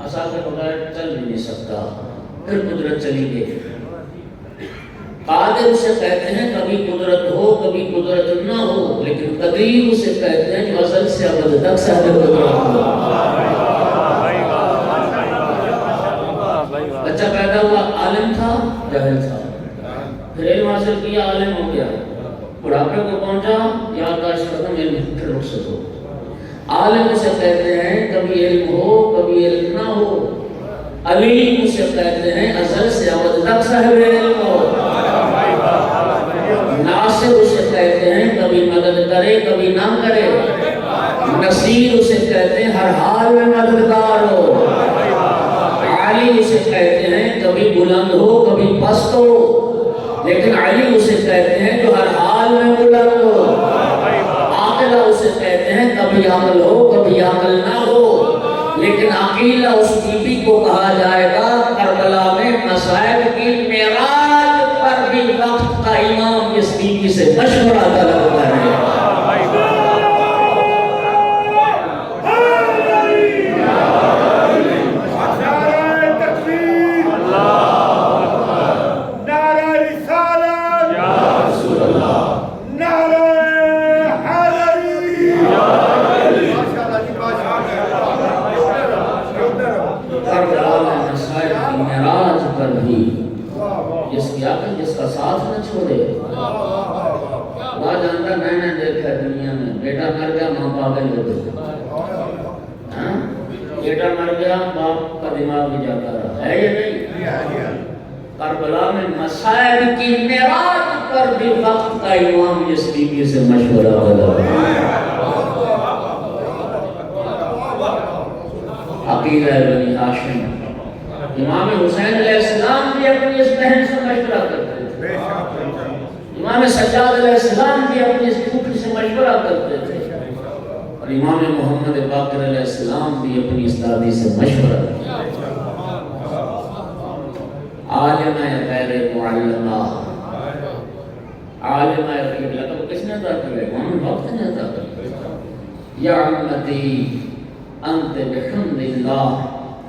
عصا کے بغیر چل بھی نہیں سکتا، پھر قدرت چلی گئی۔ قادر اسے کہتے ہیں کبھی قدرت ہو کبھی قدرت نہ ہو، لیکن قدیر اسے کہتے ہیں جو ازل سے ابد تک صاحب قدرت ہو۔ بچہ پیدا ہوا عالم تھا جاہل تھا، پھر علم حاصل کیا عالم ہو گیا، بڑھاپے کو پہنچا یادداشت ختم علم پھر رخصت ہو۔ عالم اسے کہتے ہیں کبھی علم ہو کبھی علم نہ ہو، علیم اسے کہتے ہیں ازل سے ابد تک صاحب علم ہو۔ ناصر اسے کہتے ہیں کبھی مدد کرے کبھی نہ کرے، نصیر اسے کہتے ہیں ہر حال میں مددگار ہو۔ علی اسے کہتے ہیں کبھی بلند ہو کبھی پست ہو، لیکن علی اسے کہتے ہیں جو ہر حال میں بلند ہو۔ عاقلہ اسے کہتے ہیں کبھی عقل ہو کبھی عقل نہ ہو، لیکن عقیلہ اس بیوی کو کہا جائے گا کربلا میں مصائب کی معراج پر بھی وقت کا امام اس بیوی سے مشورہ طلب کرے۔ جس کا ساتھ نہ چھوڑے، وہ جانتا میں نے دیکھا دنیا میں بیٹا مر گیا ماں پاگل ہو گئی، بیٹا مر گیا باپ کا دماغ بھی جاتا رہا ہے یا نہیں؟ کربلا میں مصائب کی معراج پر بھی وقت کا امام اس بیوی سے مشورہ کرا۔ عقیلہ بنی ہاشم، امام حسین علیہ السلام بھی اپنی اس بہن سے مشورہ کرتے تھے، امام سجاد علیہ السلام بھی اپنی اس پھوپھی سے مشورہ کرتے تھے، اور امام محمد باقر علیہ السلام بھی اپنی اس دادی سے مشورہ کرتے تھے۔ عالمہ غیر معلمہ، عالمہ غیر لقب کس نے عطا کیا؟ امام وقت نے عطا کیا۔ یا امتی انت بحمد اللہ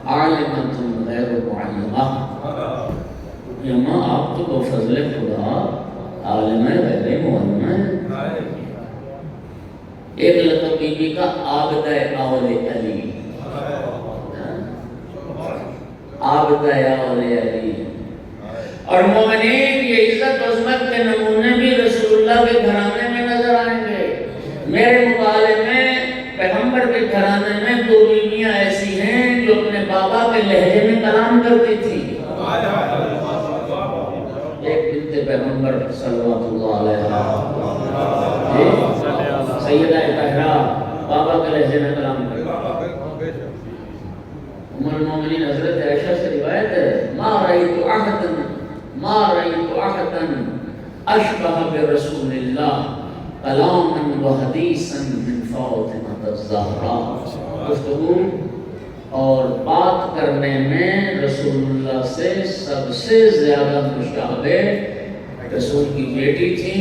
عالمۃ غیر معلمہ، یہ ماں آپ تو بفضل خدا عالم غیر معلمہ ہے۔ ایک لقب بی بی کا عابدہ اول علی، عابدہ اول علی۔ اور مومنین یہ عزت عظمت کے نمونے بھی رسول اللہ کے گھرانے میں نظر آئیں گے۔ میرے مطالعے میں پیغمبر کے گھرانے میں دو بیویاں ایسی ہیں جو اپنے بابا کے لہجے میں کلام کرتی تھی۔ ایک بنت پیغمبر صلوات اللہ علیہ سیدہ طاہرہ بابا کے لہجے میں کلام کرتی تھی۔ ام المومنین حضرت عائشہ سے روایت ہے، ما رأيت أحدا أشبه برسول الله كلاما وحديثا من فاطمة الزهراء۔ گفتگو اور بات کرنے میں رسول اللہ سے سب سے زیادہ مشابہ رسول کی بیٹی تھی،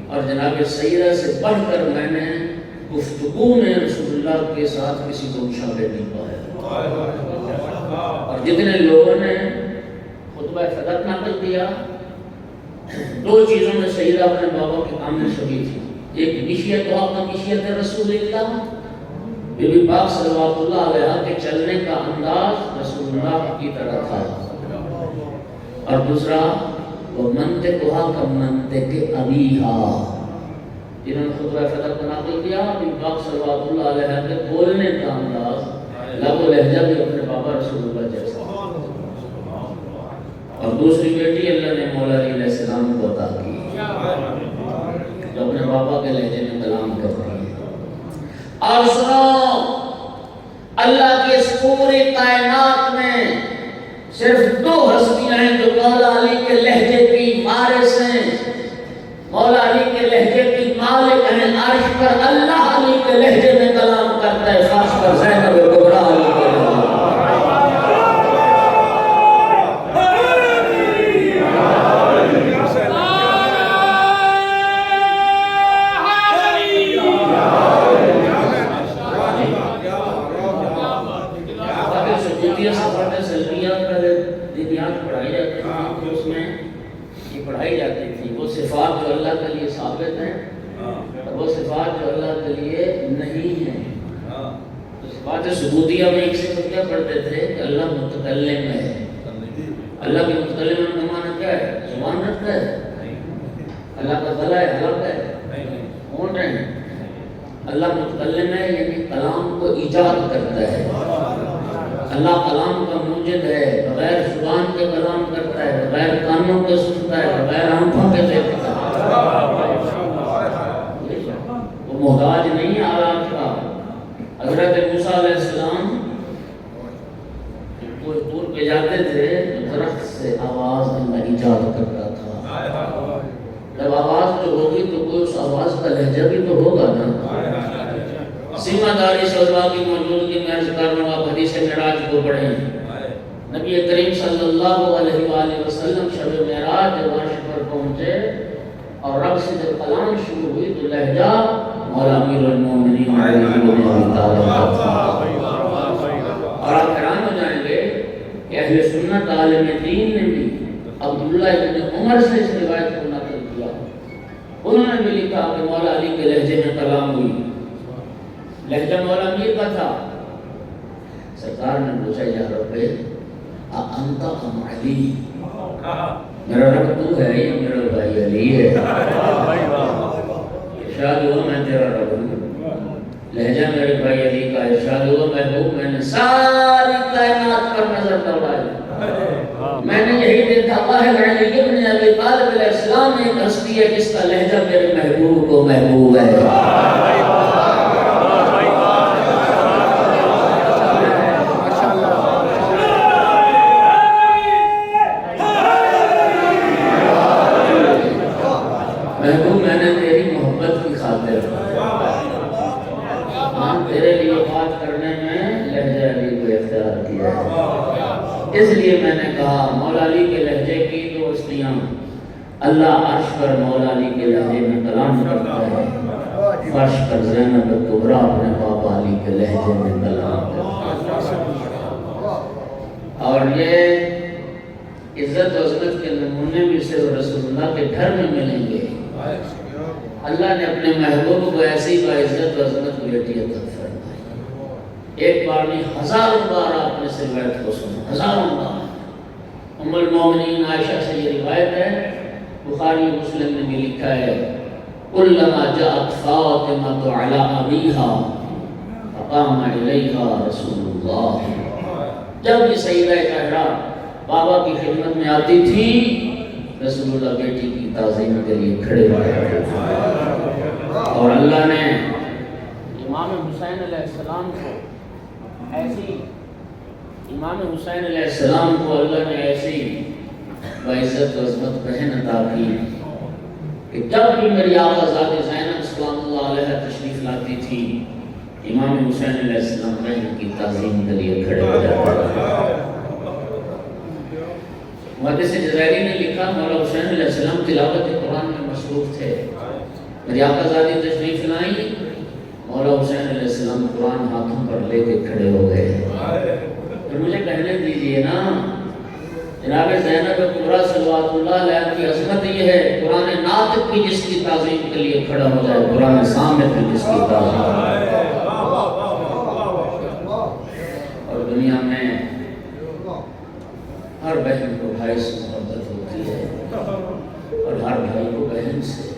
اور جناب سیدہ سے بڑھ کر میں نے گفتگو میں رسول اللہ کے ساتھ کسی کو مشابہ نہیں پایا۔ اور جتنے لوگوں نے خطبہ صدق نقل کیا، دو چیزوں میں سیدہ اپنے بابا کے کام میں شبیہ تھی۔ ایک مشیت واقع مشیت رسول اللہ، بی بی پاک صلوات اللہ علیہ کے چلنے کا انداز رسول اللہ کی طرح تھا، اور دوسرا وہ منطقہ کا منطق ابیہا، جنہوں نے خطبہ صدق نقل کیا، بی بی پاک صلوات اللہ علیہ کے بولنے کا انداز لب و لہجہ بھی اپنے بابا رسول اللہ جیسا۔ اور دوسری بیٹی اللہ نے مولا علیہ السلام کو عطا کی جو اپنے بابا کے لہجے میں کلام کرتی ہے۔ اور سنو، اللہ کی اس پوری کائنات میں صرف دو ہستیاں ہیں جو مولا علی کے لہجے کی وارث ہیں، مولا علی کے لہجے کی مالک ہیں۔ عرش پر اللہ علی کے لہجے میں کلام کرتا ہے، فرش پر زینب کبریٰ علی کے لہجے۔ پڑھائی جاتی تھی وہ صفات جو اللہ کے لیے ثابت ہیں اور وہ صفات جو اللہ کے لیے نہیں ہیں۔ تو صفات ثبوتیہ میں ایک سے کیا پڑھتے تھے کہ اللہ متکلم ہے۔ اللہ کے متکلم کا معنی کیا ہے؟ زبان رکھتا ہے، اللہ کا گلا ہے، حلق ہے، ہونٹ ہے۔ اللہ متکلم ہے یعنی کلام کو ایجاد کرتا ہے۔ اللہ کلام کا موجد ہے، بغیر زبان کے کلام کرتا ہے، بغیر کانوں کے سنتا ہے، بغیر آنکھوں کے دیکھتا ہے۔ وہ محتاج نہیں ہے آلات کا۔ حضرت موسیٰ علیہ السلام کوئی دور پہ جاتے تھے تو درخت سے آواز اللہ ایجاد کرتا تھا۔ جب آواز جو ہوگی تو کوئی اس آواز کا لہجہ بھی تو ہوگا نا۔ سیما داری صلوہ کی موجودگی میں عرض کرنا، آپ حدیث معراج کو پڑھیں۔ نبی کریم صلی اللہ علیہ وآلہ وسلم شب معراج جب عرش پر پہنچے اور رب سے جب کلام شروع ہوئی تو لہجہ مولا امیر المومنین علی بن ابی طالب کا۔ اور آپ حیران ہو جائیں گے کہ اہل سنت عالم دین نے بھی عبداللہ ابن عمر سے اس روایت کو نقل کیا۔ انہوں نے بھی لکھا کہ مولا علی کے لہجے میں کلام ہوئی۔ لہجہ مولا امیر کا تھا۔ سرکار نے پوچھا یا رب انت ام علی، میرا رب تو ہے یا میرا بھائی علی ہے؟ ارشاد ہوا میں تیرا رب ہوں۔ لہجہ میرے بھائی علی کا۔ ارشاد ہوا محبوب میں نے ساری کائنات پر نظر دوڑائی، میں نے یہی دیکھا واحد علی ابن ابی طالب علیہ السلام ایک ہستی ہے جس کا لہجہ میرے محبوب کو محبوب ہے۔ محبوب میں نے تیری محبت کی خاطر تیرے لیے بات کرنے میں لہجہ علی کو اختیار کیا ہے۔ اس لیے میں نے کہا مولا علی کے لہجے کی دو ہستیاں، اللہ عرش پر مولا علی کے لہجے میں کلام کرتا ہے، فرش پر زینب کبریٰ اپنے بابا علی کے لہجے میں کلام کرتا ہے۔ اور یہ عزت و عظمت کے نمونے بھی صرف رسول اللہ کے گھر میں ملیں گے۔ اللہ نے اپنے محبوب کو ایسی باعزت و عظمت بیٹی عطا فرمائی. ایک بار نہیں ہزاروں بار آپ نے سے بیٹھ کو سنا, ہزاروں بار. ام المومنین عائشہ سے یہ روایت ہے, بخاری مسلم نے بھی لکھا ہے, کلما جاءت فاطمہ علی ابیہا فقام الیہا رسول اللہ. جب بھی سیدہ طاہرہ بابا کی خدمت میں آتی تھی, رسول اللہ بیٹی کی تعظیم کے لیے کھڑے ہو جاتے تھے. اور اللہ نے امام حسین علیہ السلام کو ایسی, امام حسین علیہ السلام کو اللہ نے ایسی باعزت و عظمت بہن عطا کی کہ جب بھی میری آقا ذات زینب سلام اللہ علیہ تشریف لاتی تھی, امام حسین علیہ السلام بہن کی تعظیم کے لیے کھڑے ہو جاتے تھے. محدث جزائری نے لکھا, مولا حسین علیہ السلام تلاوت قرآن میں مصروف تھے. میری آقا ذات تشریف لائی, مولا حسین علیہ السلام قرآن ہاتھوں پر لے کے کھڑے ہو گئے. پھر مجھے کہنے دیجئے نا, جناب زینب کبریٰ صلوات اللہ علیہ کی عظمت یہ ہے, قرآن ناطق کی جس کی تعظیم کے لیے کھڑا ہو جائے, قرآن صامت کی جس کی تعظیم. اور دنیا میں ہر بہن کو بھائی سے محبت ہوتی ہے اور ہر بھائی کو بہن سے,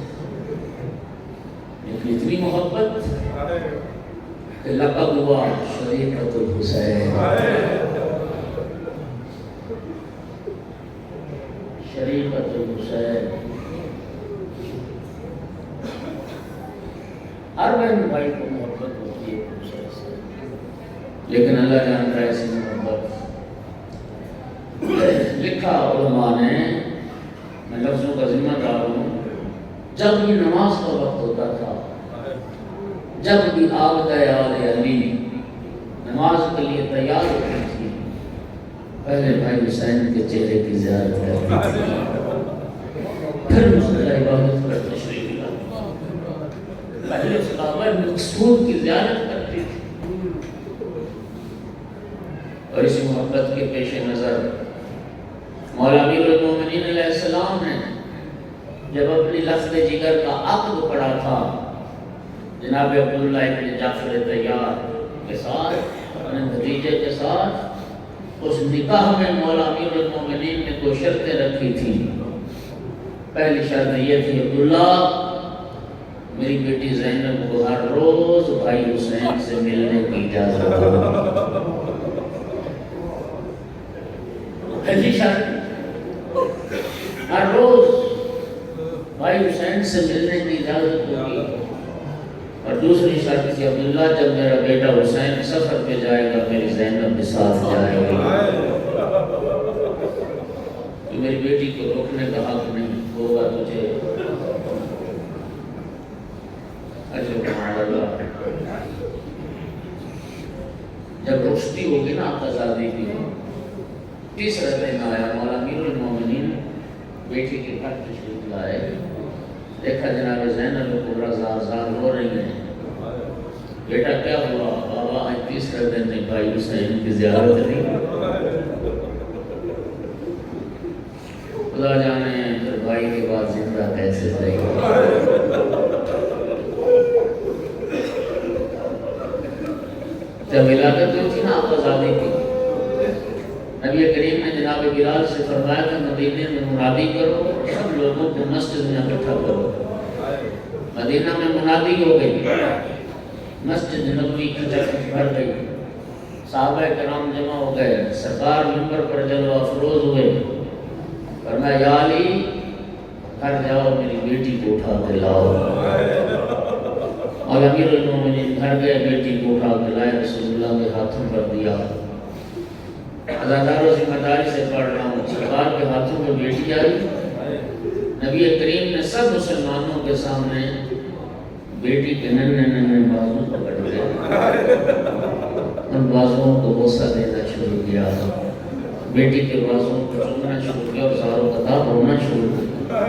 لیکن اتنی محبت کہ لقب ہوا شریقۃ الحسین. شریقۃ الحسین. ہر بہن بھائی کو محبت ہوتی ہے ایک دوسرے سے, لیکن اللہ جانتا ہے ایسی محبت. لکھا علماء نے, میں لفظوں کا ذمہ دار ہوں, جب بھی نماز کا وقت ہوتا تھا, جب بھی آل علی نماز کے لیے تیار ہوتی تھی, پہلے بھائی حسین کے چہرے کی زیارت کرتی تھی, پھر مصلی عبادت پر تشریف لاتی, پہلے صحابہ مقصود کی زیارت کرتی تھی. اور اسی محبت کے پیش نظر مولا امیر المومنین علیہ السلام نے جب اپنی لفظ جگر کا عقد پڑھا تھا جناب عبداللہ ابن جعفر طیار کے ساتھ, اپنے بھتیجے کے ساتھ, اس نکاح میں مولا امیر المومنین نے دو شرطیں رکھی تھی. پہلی شرط یہ تھی, عبداللہ میری بیٹی زینب کو ہر روز بھائی حسین سے ملنے کی اجازت ہو. پہلی شرط, ہر روز بھائی حسین سے ملنے کی اجازت ہوگی. اور دوسری شرط تھی, عبداللہ جب میرا بیٹا حسین سفر پہ جائے گا میری زینب بھی ساتھ جائے گی. تو میری بیٹی کو روکنے کا حق نہیں ہوگا تجھے. جب رخصتی ہوگی نا آقازادی کی, تیسرا دن آیا, مولا امیر المومنین بیٹی کے گھر تشریف لائے, دیکھا جناب زینب کبریٰ زار زار رو رہی ہیں. بیٹا کیا ہوا؟ بابا آج تیسرا دن ہے, بھائی حسین کی زیارت نہیں. خدا جانے پھر بھائی کے بعد زندہ کیسے رہے گا. جب ولادت ہوئی تھی نا آقازادی کی, نبی کریم نے جناب بلال سے فرمایا کہ مدینے میں منادی کرو, سب لوگوں کو مسجد میں اکٹھا کرو. مدینہ میں منادی ہو گئی, مسجد نبوی کھچک بھر گئی, صحابہ کرام جمع ہو گئے, سرکار منبر پر جلوہ افروز ہوئے. فرمایا یا علی گھر جاؤ, میری بیٹی کو اٹھا کے لاؤ. اور امیر المومنین گھر گئے, بیٹی کو اٹھا کے لائے, رسول اللہ کے ہاتھوں پر دیا. ازادار و ذمہ داری سے پڑھ رہا ہوں, سرکار کے ہاتھوں میں بیٹی آئی. نبی کریم نے سب مسلمانوں کے سامنے بیٹی کے ننھے بازو پکڑ لے, ان بازوؤں کو بوسہ دینا شروع کیا, بیٹی کے بازوؤں کو چومنا شروع کیا اور زاروں قطار رونا شروع کیا.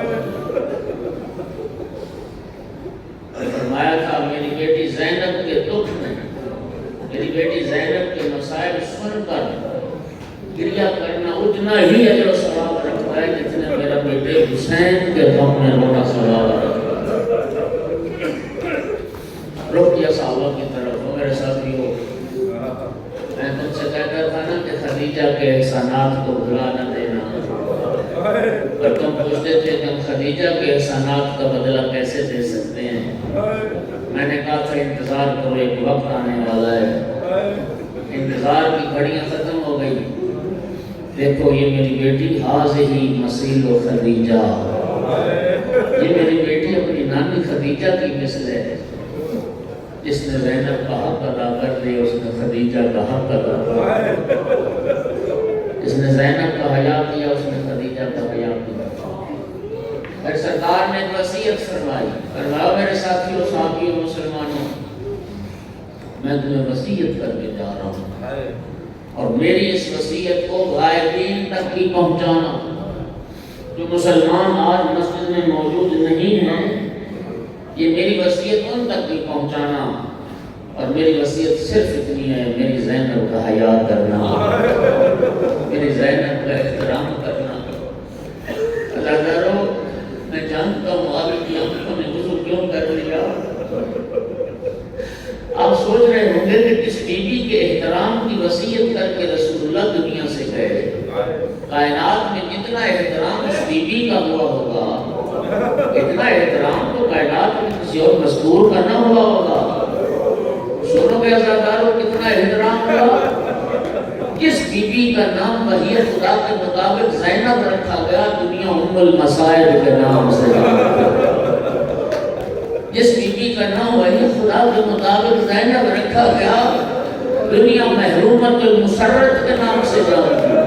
فرمایا تھا میری بیٹی زینب کے دکھ میں, میری بیٹی زینب کے مسائل سن کر گریہ کرنا اتنا ہی اجر و ثواب رکھتا ہے جتنے میرا بیٹے حسین کے غم میں رونا ثواب رکھتا ہے. احسانات کو بھلا نہ دینا۔ اور تم پوچھتے تھے کہ ہم خدیجہ کے احسانات کا بدلہ کیسے دے سکتے ہیں؟ میں نے کہا تھا انتظار کرو، ایک وقت آنے والا ہے، انتظار کی گھڑیاں ختم ہو گئی۔ دیکھو یہ میری بیٹی حاضہ مسیل و خدیجہ، یہ میری بیٹی اپنی نانی خدیجہ کی مثل ہے، جس نے زینب کا حق ادا کر دیا اس نے خدیجہ کا حق ادا کر دیا، جس نے زینب کا حیا کیا اس نے خدیجہ کا حیا کیا۔ پھر سرکار نے ایک وصیت فرمائی، فرمایا میرے ساتھیوں صحابیوں مسلمانوں، میں تمہیں وصیت کر کے جا رہا ہوں، اور میری اس وصیت کو غائبین تک بھی پہنچانا۔ جو مسلمان آج مسجد میں موجود نہیں ہیں، یہ میری وصیت ان تک بھی پہنچانا، اور میری وصیت صرف اتنی ہے، میری زینب کا حیا کرنا، میری زینب کا احترام کرنا۔ اللہ کرو، میں جانتا ہوں آگے کی آنکھوں نے وضو کیوں کر لیا۔ آپ سوچ رہے ہوں گے کہ کس بی بی کے احترام کی وصیت کر کے رسول اللہ دنیا سے گئے۔ کائنات میں جتنا احترام اس بی بی کا ہوا ہوگا، اتنا احترام تو کائنات میں کسی اور مذکور کا نہ ہوا ہوگا۔ سنو گے عزادارو کتنا احترام ہوا۔ جس بی بی کا نام وحی خدا کے مطابق زینب رکھا گیا، دنیا ام المصائب کے نام سے جانا گیا۔ جس بی بی کا نام وحی خدا کے مطابق زینب رکھا گیا، دنیا محرومت المسرت کے نام سے جانا گیا۔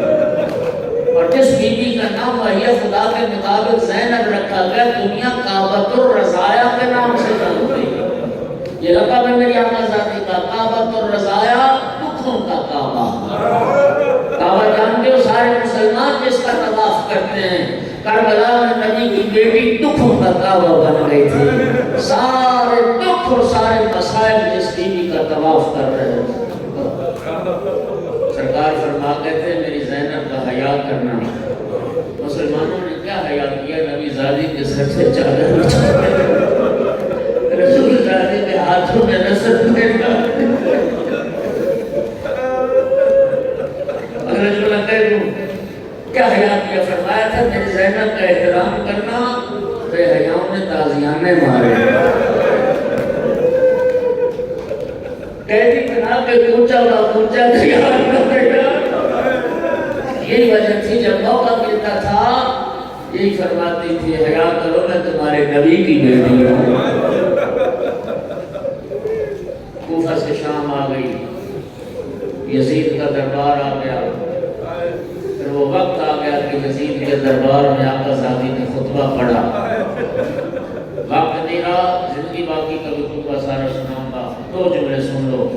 اور جس بی بی کا نام وحی خدا کے مطابق زینب رکھا گیا، دنیا کعبۃ الرضایا کے نام سے جانا گیا۔ یہ لقب ہے میری آقا ذاتی کا، کعبۃ الرضایا، دکھوں کا کعبہ۔ کعبہ جانتے ہو سارے مسلمان جس کا طواف کرتے ہیں، کربلا میں نبی کی بیٹی دکھوں کا کعبہ بن گئی تھی۔ سارے دکھ اور سارے مسائل جس بی بی کا طواف کر رہے ہیں۔ سرکار فرماتے تھے میری زینب کا حیا کرنا۔ مسلمانوں نے کیا حیا کیا؟ نبی زادی کے سر سے چادر اٹھا رسول زادی کے ہاتھوں میں نصر پھیرا۔ اگر رسول اللہ کیا حیا کیا؟ فرمایا تھا میری زینب کا احترام کرنا۔ بے حیاؤں نے تازیانے مارے، قیدی بنا کے کونچا با کونچا تیار کر دیا۔ یہی وجہ تھی جب موقع ملتا تھا یہی فرماتی تھی حیا کرو، میں تمہارے نبی کی بیٹی ہوں۔ کوفہ سے شام آ گئی، یزید کا دربار آ گیا۔ پھر وہ وقت آ گیا کہ یزید کے دربار میں آقا زادی نے خطبہ پڑھا۔ وقت نہیں رہا، زندگی باقی کبھی خطبہ سارا سناؤں گا، دو جملے سن لو۔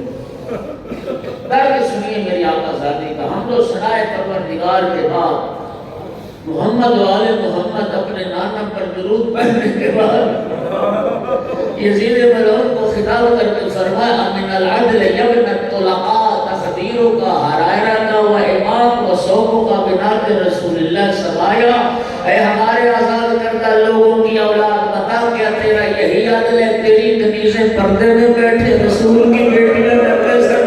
درد سنیے میری آقا زادی کا، ہم تو سنائے پروردگار کے بعد محمد و آل محمد اپنے نانا پر درود پڑھنے کے بعد یزید ملعون کو خطاب کر کے فرمایا من العدل یبن الطلقاء تخدیروں کا حرائرہ کا و امام و صوموں کا بنات رسول اللہ سبایا۔ اے ہمارے آزاد کردہ لوگوں کی اولاد، بتا کیا تیرا یہی عدل ہے؟ تیری کنیزیں پردے میں بیٹھے رسول کی بیٹیاں ڈرے سر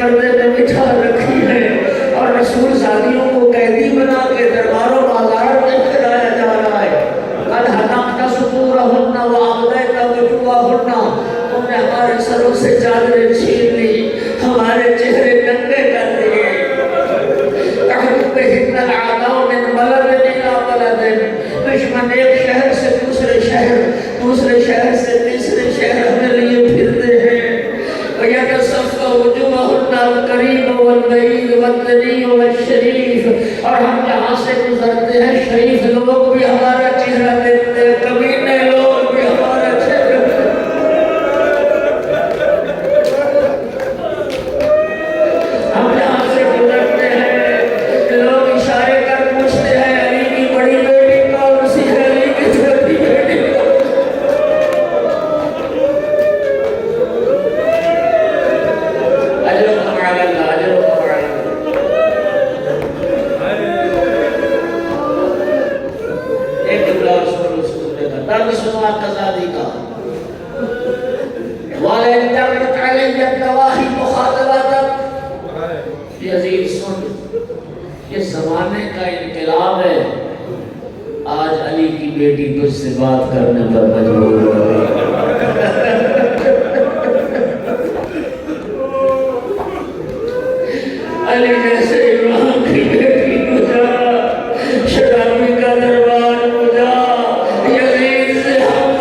پردے میں بٹھا رکھی ہے، اور رسول زادیوں کو قیدی بنا کے درباروں بازار میں پھرایا جا رہا ہے۔ قد حنقت صدورہن وأبدیت وجوہہن، تم نے ہمارے سروں سے چادریں چھین لی، ہمارے چہرے ننگے کر دیے۔ تحرک بہن العداء من بلد الى بلد، دشمن ایک شہر سے دوسرے شہر، دوسرے شہر سے تیسرے شہر ہمیں لیے پھرتے ہیں۔ وَيَتَصَفَّى وُجُوهُنَّ الْقَرِيبُ وَالْبَعِيدُ وَالدَّنِيُّ وَالشَّرِيفُ، اور ہم جہاں سے گزرتے ہیں شریف لوگ بھی ہمارا چہرہ دیکھتے ہیں، کمینے لوگ بھی ہمارا چہرہ ہم جہاں سے گزرتے ہیں لوگ اشارے کر پوچھتے ہیں علی کی بڑی بیٹی کون سی ہے، علی کی چھوٹی بیٹی درد سنو آقا زادی کا وَلَا اِنْتَرْنَتْ عَلَيَّ الدَّوَاحِ مُخَاطَبَتَ یزید سن یہ زمانے کا انقلاب ہے آج علی کی بیٹی تجھ سے بات کرنے پر مجبور ہو گئی علی جیسے امام کی بیٹی مجھا شرابی کا دربار مجھا یزید سے ہم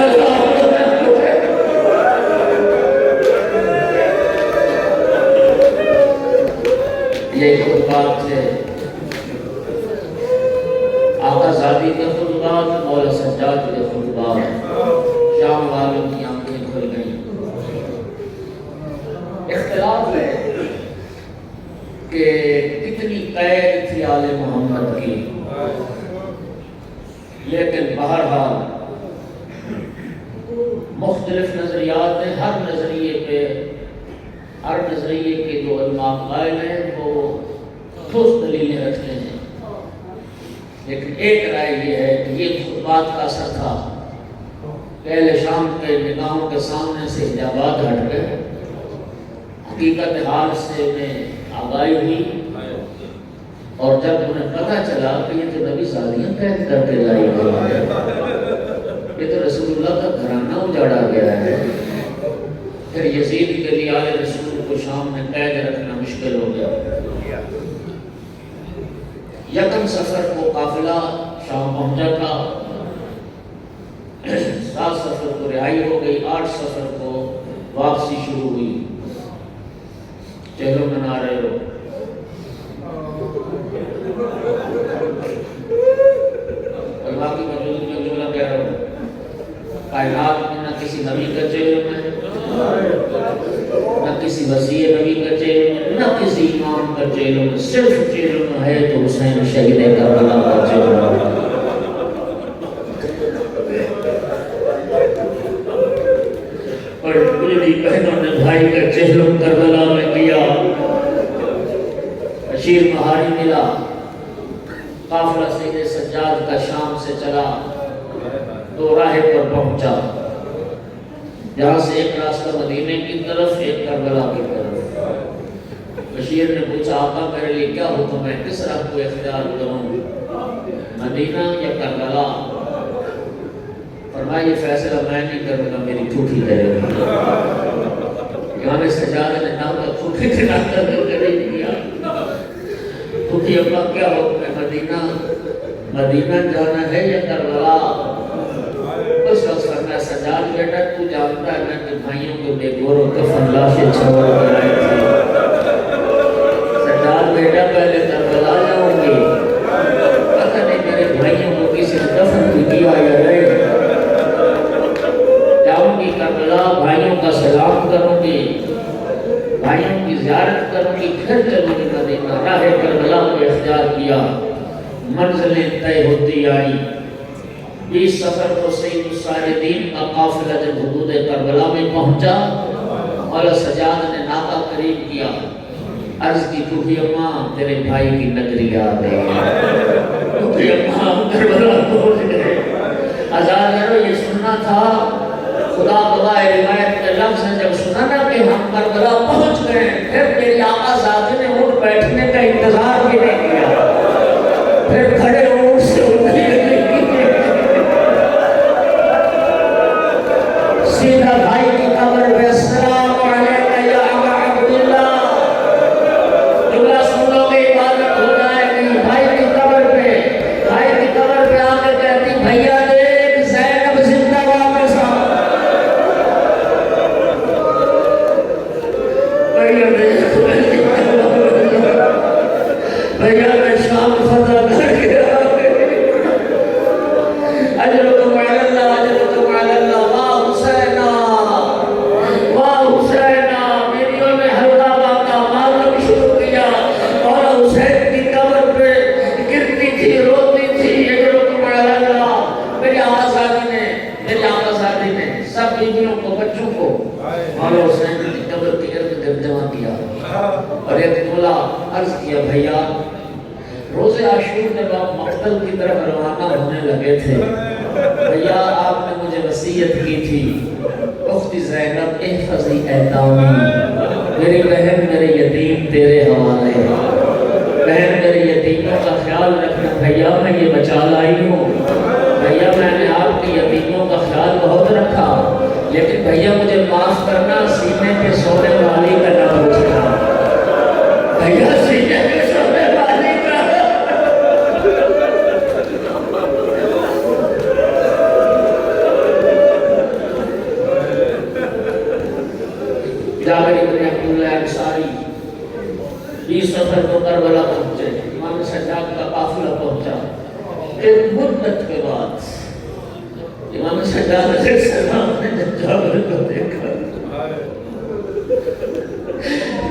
یہ خطبات تھے آقا زادی کے خطبات مولا سجاد کے خطبات شام والوں کی آنکھیں کھل گئیں اختلاف ہے کہ کتنی قید تھی آل محمد کی لیکن بہرحال مختلف نظریات ہیں ہر نظریے کے جو علماء قائل ہیں وہ ٹھوس دلیلیں رکھتے ہیں لیکن ایک رائے یہ ہے کہ یہ خطبات کا اثر تھا پہلے شام کے نگاہوں کے سامنے سے حجابات ہٹ گئے حقیقت حال سے میں آگاہی ہوئی اور جب انہیں پتہ چلا کہ یہ تو نبی زادیاں قید کر کے لائی گئی یہ تو رسول اللہ کا گھرانہ اجاڑا گیا ہے پھر یزید کے لیے آل رسول کو شام میں قید رکھنا مشکل ہو گیا یکم سفر کو قافلہ شام پہنچا تھا 7 سفر کو رہائی ہو گئی 8 سفر کو واپسی شروع ہوئی چہلو منا رہے ہو اور باقی موجود میں جملہ کہہ رہا ہوں کائنات میں نہ کسی نبی کا چہلو میں نہ کسی وسیع نبی کا چہلو میں نہ کسی امام کا چہلو میں صرف چہلو میں ہے تو حسین شہید کربلا کا چہلو میں اور بڑی بہنوں نے بھائی کا چہلو کربلا میں کیا بشیر مہاری ملا قافلہ سید سجاد کا شام سے چلا 2 راہ پر پہنچا جہاں سے ایک راستہ مدینے کی طرف ایک کربلا کی طرف بشیر نے پوچھا آقا میرے لیے کیا حکم ہے کس راہ کو اختیار کروں مدینہ یا کربلا فرمایا یہ فیصلہ میں نہیں کروں گا میری ٹوٹی کرے گا امام سجاد نے نام کا ٹوٹی کے ناتا قریب کیا ٹوٹی ابا کیا حکم ہے مدینہ جانا ہے یا کربلا اس وقت فرمایا سجاد بیٹا تو جانتا ہے میں کہ بھائیوں کو بے گور و کفن لاشیں چھوڑ کر آئی تھی سجاد بیٹا پہلے کربلا جاؤں گی پتہ نہیں میرے بھائیوں کو کسی نے دفن بھی کیا یا نہیں جاؤں گی کربلا بھائیوں کا سلام کروں گی بھائیوں کی زیارت کروں گی پھر چلوں گی مدینہ راہ کربلا کو اختیار کیا منزلیں طے ہوتی آئی 20 سفر کو سید الصالحین کا قافلہ جب حدود کربلا میں پہنچا مولا سجاد نے ناکہ قریب کیا عرض کی ٹوٹی اماں تیرے بھائی کی نگری یاد ہے ٹوٹی اماں کربلا پہنچ گئے آزاد ہے یہ سننا تھا خدا گواہ روایت کے لفظ نے جب سنا نا کہ ہم کربلا پہنچ گئے پھر میری آقا زادی نے اٹھ بیٹھنے کا انتظار بھی نہیں کیا پھر کھڑے اونٹ سے اٹھنے سیدھا بھائی کی قبر پہ السلام علیکہ یا ابا عبداللہ جملہ سن لو گے عبادت ہو جائے گی بھائی کی قبر پہ آگے کہتی بھیا دیکھ زینب زندہ واپس آ بھیا دیکھ بھیا میں شام فتح کر کے اجرکم علی اللہ اجرکم علی اللہ اور ایک مولا عرض کیا بھیا روز عاشور میں آپ مقتل کی طرف روانہ ہونے لگے تھے بھیا آپ نے مجھے وصیت کی تھی اخت زینب احفظی ایتامی، میری بہن میرے یتیم تیرے حوالے، بہن میرے یتیموں کا خیال رکھنا۔ بھیا میں یہ بچا لائی ہوں، بھیا میں نے آپ کے یتیموں کا خیال بہت رکھا، لیکن بھیا مجھے معاف کرنا، سینے پہ سونے والی کا نہ پوچھنا۔ بھیا سینے پہ سونے والی کا جابر بن عبداللہ انصاری 20 سفر کو کربلا پہنچے، امام سجاد کا قافلہ پہنچا۔ ایک مدت کے بعد امام سجاد علیہ السلام نے جب جابر کو دیکھا،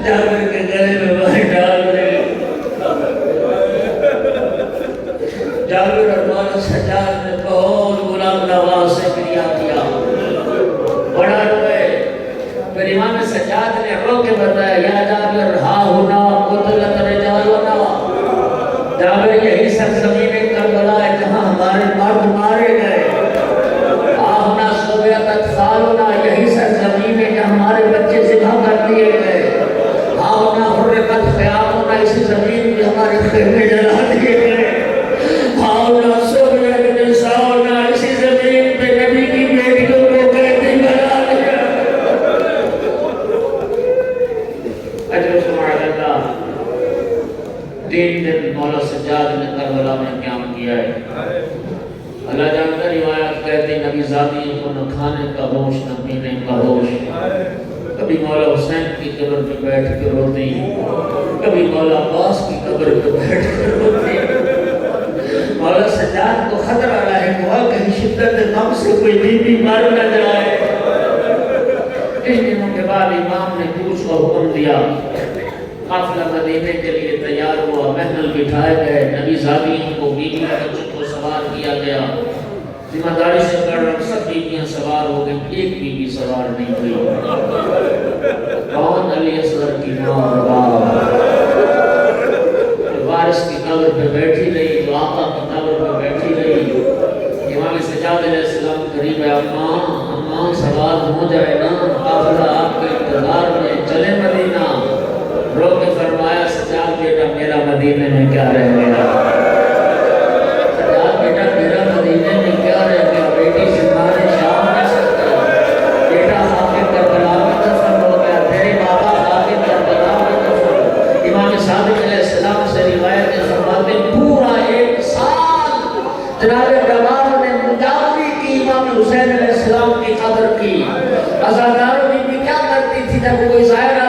جابر کے گلے میں وحی ڈال رہے، جابر اور امام سجاد نے بہت غلام نواز سے کریا کیا، بڑا روئے۔ پھر امام سجاد نے رو کے بتایا، یا جابر ہا ہونا قتلت رجالنا، جابر یہی سرزمین کربلا ہے جہاں ہمارے مرد مارے گئے، ہا ہونا صوبیت اطفالنا، یہی سرزمین ہے جہاں ہمارے بچے ذبح کر دیے گئے، ہا ہونا حرقت خیامنا، اسی زمین میں ہمارے خیمے جلا دیے گئے، ہا ہونا صوبیت نساؤنا، اسی زمین پہ نبی کی بیٹیوں کو قیدی بنا دیا۔ تین دن مولا سجاد نے کربلا میں قیام کیا ہے۔ اللہ جانتا روایات کہتے نبی زادیوں کو نہ کھانے کا ہوش نہ پینے کا ہوش، کبھی مولا حسین کی قبر پہ بیٹھ کے روتی، کبھی مولا عباس کی قبر پہ بیٹھ کے روتی۔ مولا سجاد کو خطرہ رہے ہوا کہیں شدت غم سے کوئی بیوی مر نہ جائے۔ کچھ دنوں کے بعد امام نے کوچ کا حکم دیا، قافلہ مدینے کے لیے تیار ہوا، محمل بٹھائے گئے، نبی زادیوں کو بیوی بچوں کو سوار کیا گیا، ذمہ داری سے کر رہا سب بیویاں سوار ہو گئی، ایک بیوی سوار نہیں ہوئی۔ کون؟ علی اصغر کی ماں اور باپ، وارث کی قبر پہ بیٹھی رہی، تو آقا کی قبر پہ بیٹھی رہی۔ امام سجاد علیہ السلام قریب ہے، اماں سوار ہو جائے نا، قافلہ آپ کے انتظار میں، چلے مدینہ۔ رو کے فرمایا، سجاد بیٹا میرا مدینے میں کیا رہ گیا، سجاد بیٹا میرا مدینے میں کیا رہ گیا، بیٹی زندان شام میں سکتا، بیٹا خاک کربلا میں دفن ہو گیا، تیرے بابا خاک کربلا میں دفن۔ امام صادق علیہ السلام سے روایت فرماتے پورا 1 سال جناب جواب نے مجاوری کی امام حسین علیہ السلام کی قبر کی۔ عزاداروں بھی کیا کرتی تھی جب کوئی ظاہر